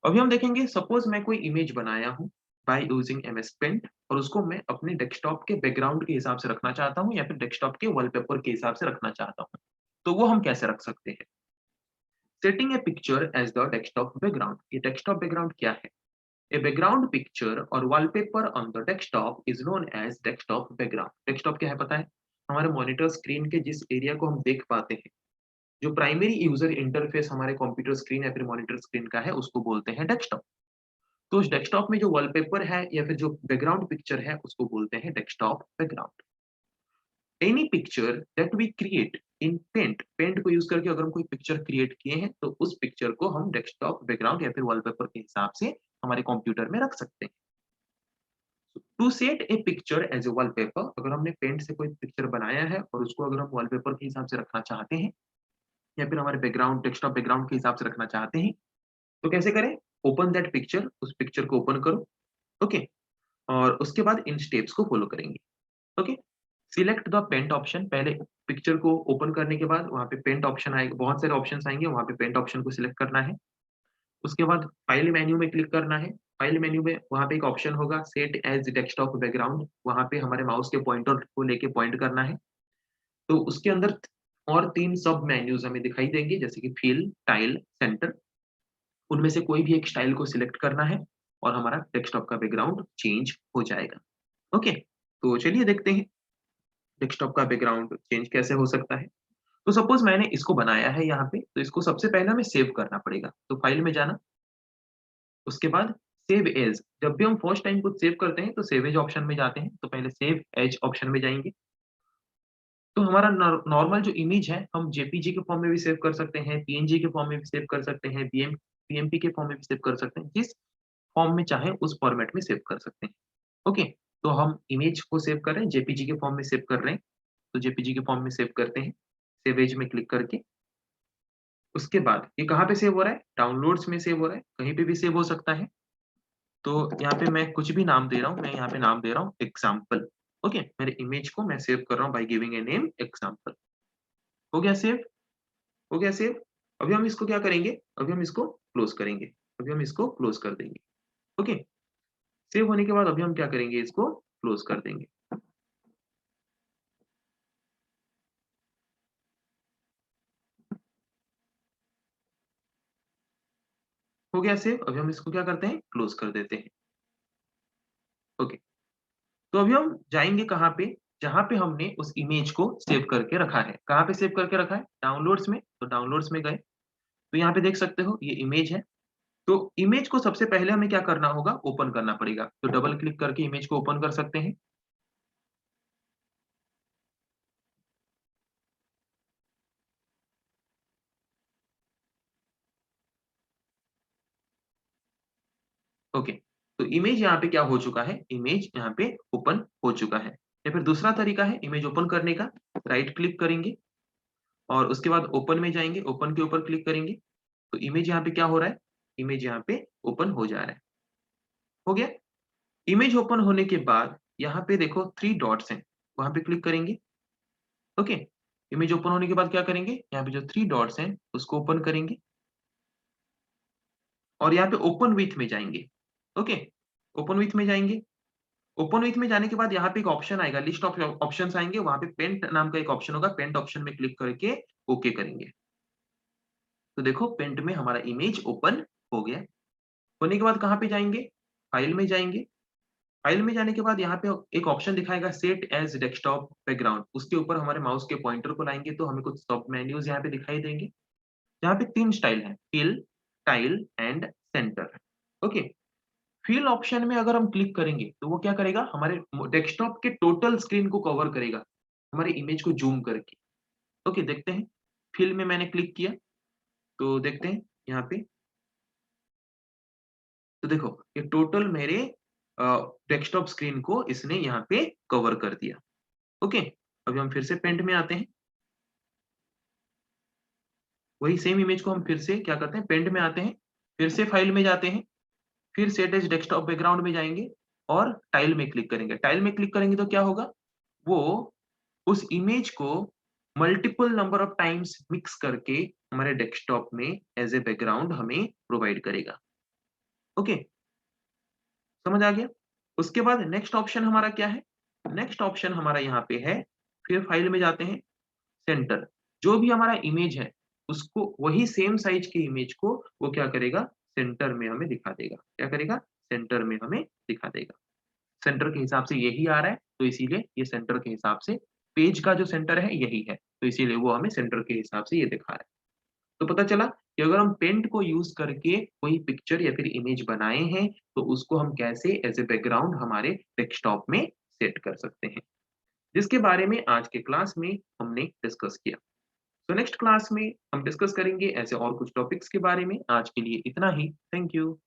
अभी हम देखेंगे, सपोज मैं कोई इमेज बनाया हूँ बाय यूजिंग एमएस पेंट और उसको मैं अपने डेस्कटॉप के बैकग्राउंड के हिसाब से रखना चाहता हूँ या फिर डेस्कटॉप के वॉलपेपर के हिसाब से रखना चाहता हूँ, तो वो हम कैसे रख सकते हैं? Setting a picture as the desktop background. ये डेस्कटॉप बैकग्राउंड क्या है? ए बैकग्राउंड पिक्चर और wallpaper on the desktop is known as desktop background. Desktop क्या है पता है? हमारे मॉनिटर स्क्रीन के जिस एरिया को हम देख पाते हैं, जो प्राइमरी यूजर इंटरफेस हमारे कंप्यूटर स्क्रीन या फिर मॉनिटर स्क्रीन का है, उसको बोलते हैं डेस्कटॉप। तो उस डेस्कटॉप में जो वॉलपेपर है या फिर जो बैकग्राउंड पिक्चर है, उसको बोलते हैं desktop background. Any picture that we create in Paint, Paint को यूज करके अगर हम कोई पिक्चर क्रिएट किए हैं, तो उस पिक्चर को हम डेस्कटॉप बैकग्राउंड या फिर वॉलपेपर के हिसाब से हमारे कंप्यूटर में रख सकते हैं। To set a picture as a wallpaper, अगर हमने पेंट से कोई पिक्चर बनाया है और उसको अगर हम वॉलपेपर के हिसाब से रखना चाहते हैं या फिर हमारे बैकग्राउंड डेस्कटॉप बैकग्राउंड के हिसाब से रखना चाहते हैं, तो कैसे करें? ओपन दैट पिक्चर, उस पिक्चर को ओपन करो। ओके, और उसके बाद इन स्टेप्स को फॉलो करेंगे। Okay, select the Paint option. पहले पिक्चर को ओपन करने के बाद वहाँ पे पेंट ऑप्शन आएगा, बहुत सारे ऑप्शंस आएंगे, वहाँ पे पेंट ऑप्शन को सिलेक्ट करना है। उसके बाद फाइल मेन्यू में क्लिक करना है। फाइल मेन्यू में वहाँ पे एक ऑप्शन होगा सेट एज़ डेस्कटॉप बैकग्राउंड, वहाँ पे हमारे माउस के पॉइंटर को लेके पॉइंट करना है। तो उसके अंदर और 3 सब मेन्यूज़ हमें दिखाई देंगे जैसे कि फिल, टाइल, सेंटर। उनमें से कोई भी एक स्टाइल को सिलेक्ट करना है और हमारा डेस्कटॉप का बैकग्राउंड चेंज हो जाएगा। ओके, तो चलिए देखते हैं डेस्कटॉप का बैकग्राउंड चेंज कैसे हो सकता है। तो सपोज़ मैंने इसको बनाया है यहाँ पे, तो इसको सबसे पहले हमें सेव करना पड़ेगा। तो फाइल में जाना, उसके बाद सेव एज़। जब भी हम फर्स्ट टाइम कुछ सेव करते हैं, तो सेव एज़ ऑप्शन में जाते हैं, तो पहले सेव एज़ ऑप्शन में जाएँगे। तो हमारा नॉर्मल जो इमेज है, हम जेपीजी के फॉर्म में भी सेव कर सकते हैं, पीएनजी के फॉर्म में भी सेव कर सकते हैं, पीएमपी के फॉर्म में भी सेव कर सकते हैं। जिस फॉर्म में चाहें उस फॉर्मेट में सेव कर सकते हैं। ओके, तो हम इमेज को सेव कर रहे हैं, जेपीजी के फॉर्म में सेव कर रहे हैं, तो जेपीजी के फॉर्म में सेव करते हैं, सेव एज़ में क्लिक करके। उसके बाद ये कहाँ पे सेव हो रहा है? डाउनलोड्स में सेव हो रहा है, कहीं पे भी सेव हो सकता है। तो यहाँ पे मैं कुछ भी नाम दे रहा हूँ, मैं यहाँ पे नाम दे रहा हूँ एग्ज़ाम्पल। ओके, मेरे इमेज को मैं सेव कर रहा हूँ by giving a name example. हो गया सेव? हो गया सेव? अभी हम इसको क्या करेंगे? अभी हम इसको क्लोज़ करेंगे। अभी हम इसको क्लोज़ कर देंगे। ओके, सेव होने के बाद अभी हम क्या करेंगे? इसको क्लोज़ कर देंगे। हो गया सेव? अभी हम इसको क्या करते हैं? क्लोज़ कर देते हैं। ओके, तो अभी हम जाएँगे कहाँ पे? जहाँ पे हमने उस इमेज को सेव करके रखा है। कहाँ पे सेव करके रखा है? डाउनलोड्स में, तो डाउनलोड्स में गए, तो यहाँ पे देख सकते हो ये इमेज है। तो इमेज को सबसे पहले हमें क्या करना होगा? ओपन करना पड़ेगा। तो डबल क्लिक करके इमेज को ओपन कर सकते हैं। ओके, तो इमेज यहाँ पे क्या हो चुका है? इमेज यहाँ पे ओपन हो चुका है। या फिर दूसरा तरीका है इमेज ओपन करने का, राइट क्लिक करेंगे और उसके बाद ओपन में जाएँगे, ओपन के ऊपर क्लिक करेंगे, तो इमेज यहाँ पे क्या हो रहा है? इमेज यहाँ पे ओपन हो जा रहा है। हो गया? इमेज ओपन होने के बाद यहाँ पे देखो 3 डॉट्स हैं, वहाँ पे क्लिक करेंगे। ओके, इमेज ओपन होने के बाद क्या करेंगे? यहाँ पे जो 3 डॉट्स हैं, उसको ओपन करेंगे और यहाँ पे ओपन विथ में जाएँगे। ओके, ओपन विथ में जाएँगे। ओपन विथ में जाने के बाद यहाँ पे एक ऑप्शन आएगा, लिस्ट ऑफ ऑप्शंस आएँगे, वहाँ पे पेंट नाम का एक ऑप्शन होगा, पेंट ऑप्शन में क्लिक करके ओके करेंगे। तो देखो पेंट में हमारा इमेज ओपन हो गया। होने के बाद कहाँ पे जाएँगे? फाइल में जाएँगे। फाइल में जाने के बाद यहाँ पे एक ऑप्शन दिखाएगा सेट एज़ डेस्कटॉप बैकग्राउंड, उसके ऊपर हमारे माउस के पॉइंटर को लाएँगे तो हमें कुछ सब मेन्यूज़ यहाँ पे दिखाई देंगे। यहाँ पे 3 स्टाइल हैं, fill, tile and centre. Okay, fill option में अगर हम क्लिक करेंगे, तो वो क्या करेगा? हमारे डेस्कटॉप के टोटल स्क्रीन को कवर करेगा, हमारे इमेज को ज़ूम करके। ओके, देखते हैं। फिल में मैंने क्लिक किया, तो देखते हैं यहाँ पे, तो देखो ये टोटल मेरे अ, डेस्कटॉप स्क्रीन को इसने यहाँ पे कवर कर दिया। ओके, अभी हम फिर से पेंट में आते हैं। वही सेम इमेज को हम फिर से क्या करते हैं, पेंट में आते हैं, फिर से फाइल में जाते हैं, फिर सेट एज़ डेस्कटॉप बैकग्राउंड में जाएँगे और टाइल में क्लिक करेंगे। टाइल में क्लिक करेंगे तो क्या होगा? वो उस इमेज को multiple number of times mix करके हमारे डेस्कटॉप में एज़ अ बैकग्राउंड हमें प्रोवाइड करेगा। ओके, समझ आ गया? उसके बाद नेक्स्ट ऑप्शन हमारा क्या है? नेक्स्ट ऑप्शन हमारा यहाँ पे है, फिर फाइल में जाते हैं, सेंटर। जो भी हमारा इमेज है, उसको वही सेम साइज़ की इमेज को वो क्या करेगा? सेंटर में हमें दिखा देगा। क्या करेगा? सेंटर में हमें दिखा देगा। सेंटर के हिसाब से यही आ रहा है, तो इसीलिए ये सेंटर के हिसाब से पेज का जो सेंटर है यही है, तो इसीलिए वो हमें सेंटर के हिसाब से ये दिखा रहा है। तो पता चला कि अगर हम पेंट को यूज़ करके कोई पिक्चर या फिर इमेज बनाए हैं, तो उसको हम कैसे एज़ अ बैकग्राउंड हमारे डेस्कटॉप में सेट कर सकते हैं, जिसके बारे में आज के क्लास में हमने डिस्कस किया। तो नेक्स्ट क्लास में हम डिस्कस करेंगे ऐसे और कुछ टॉपिक्स के बारे में। आज के लिए इतना ही। Thank you.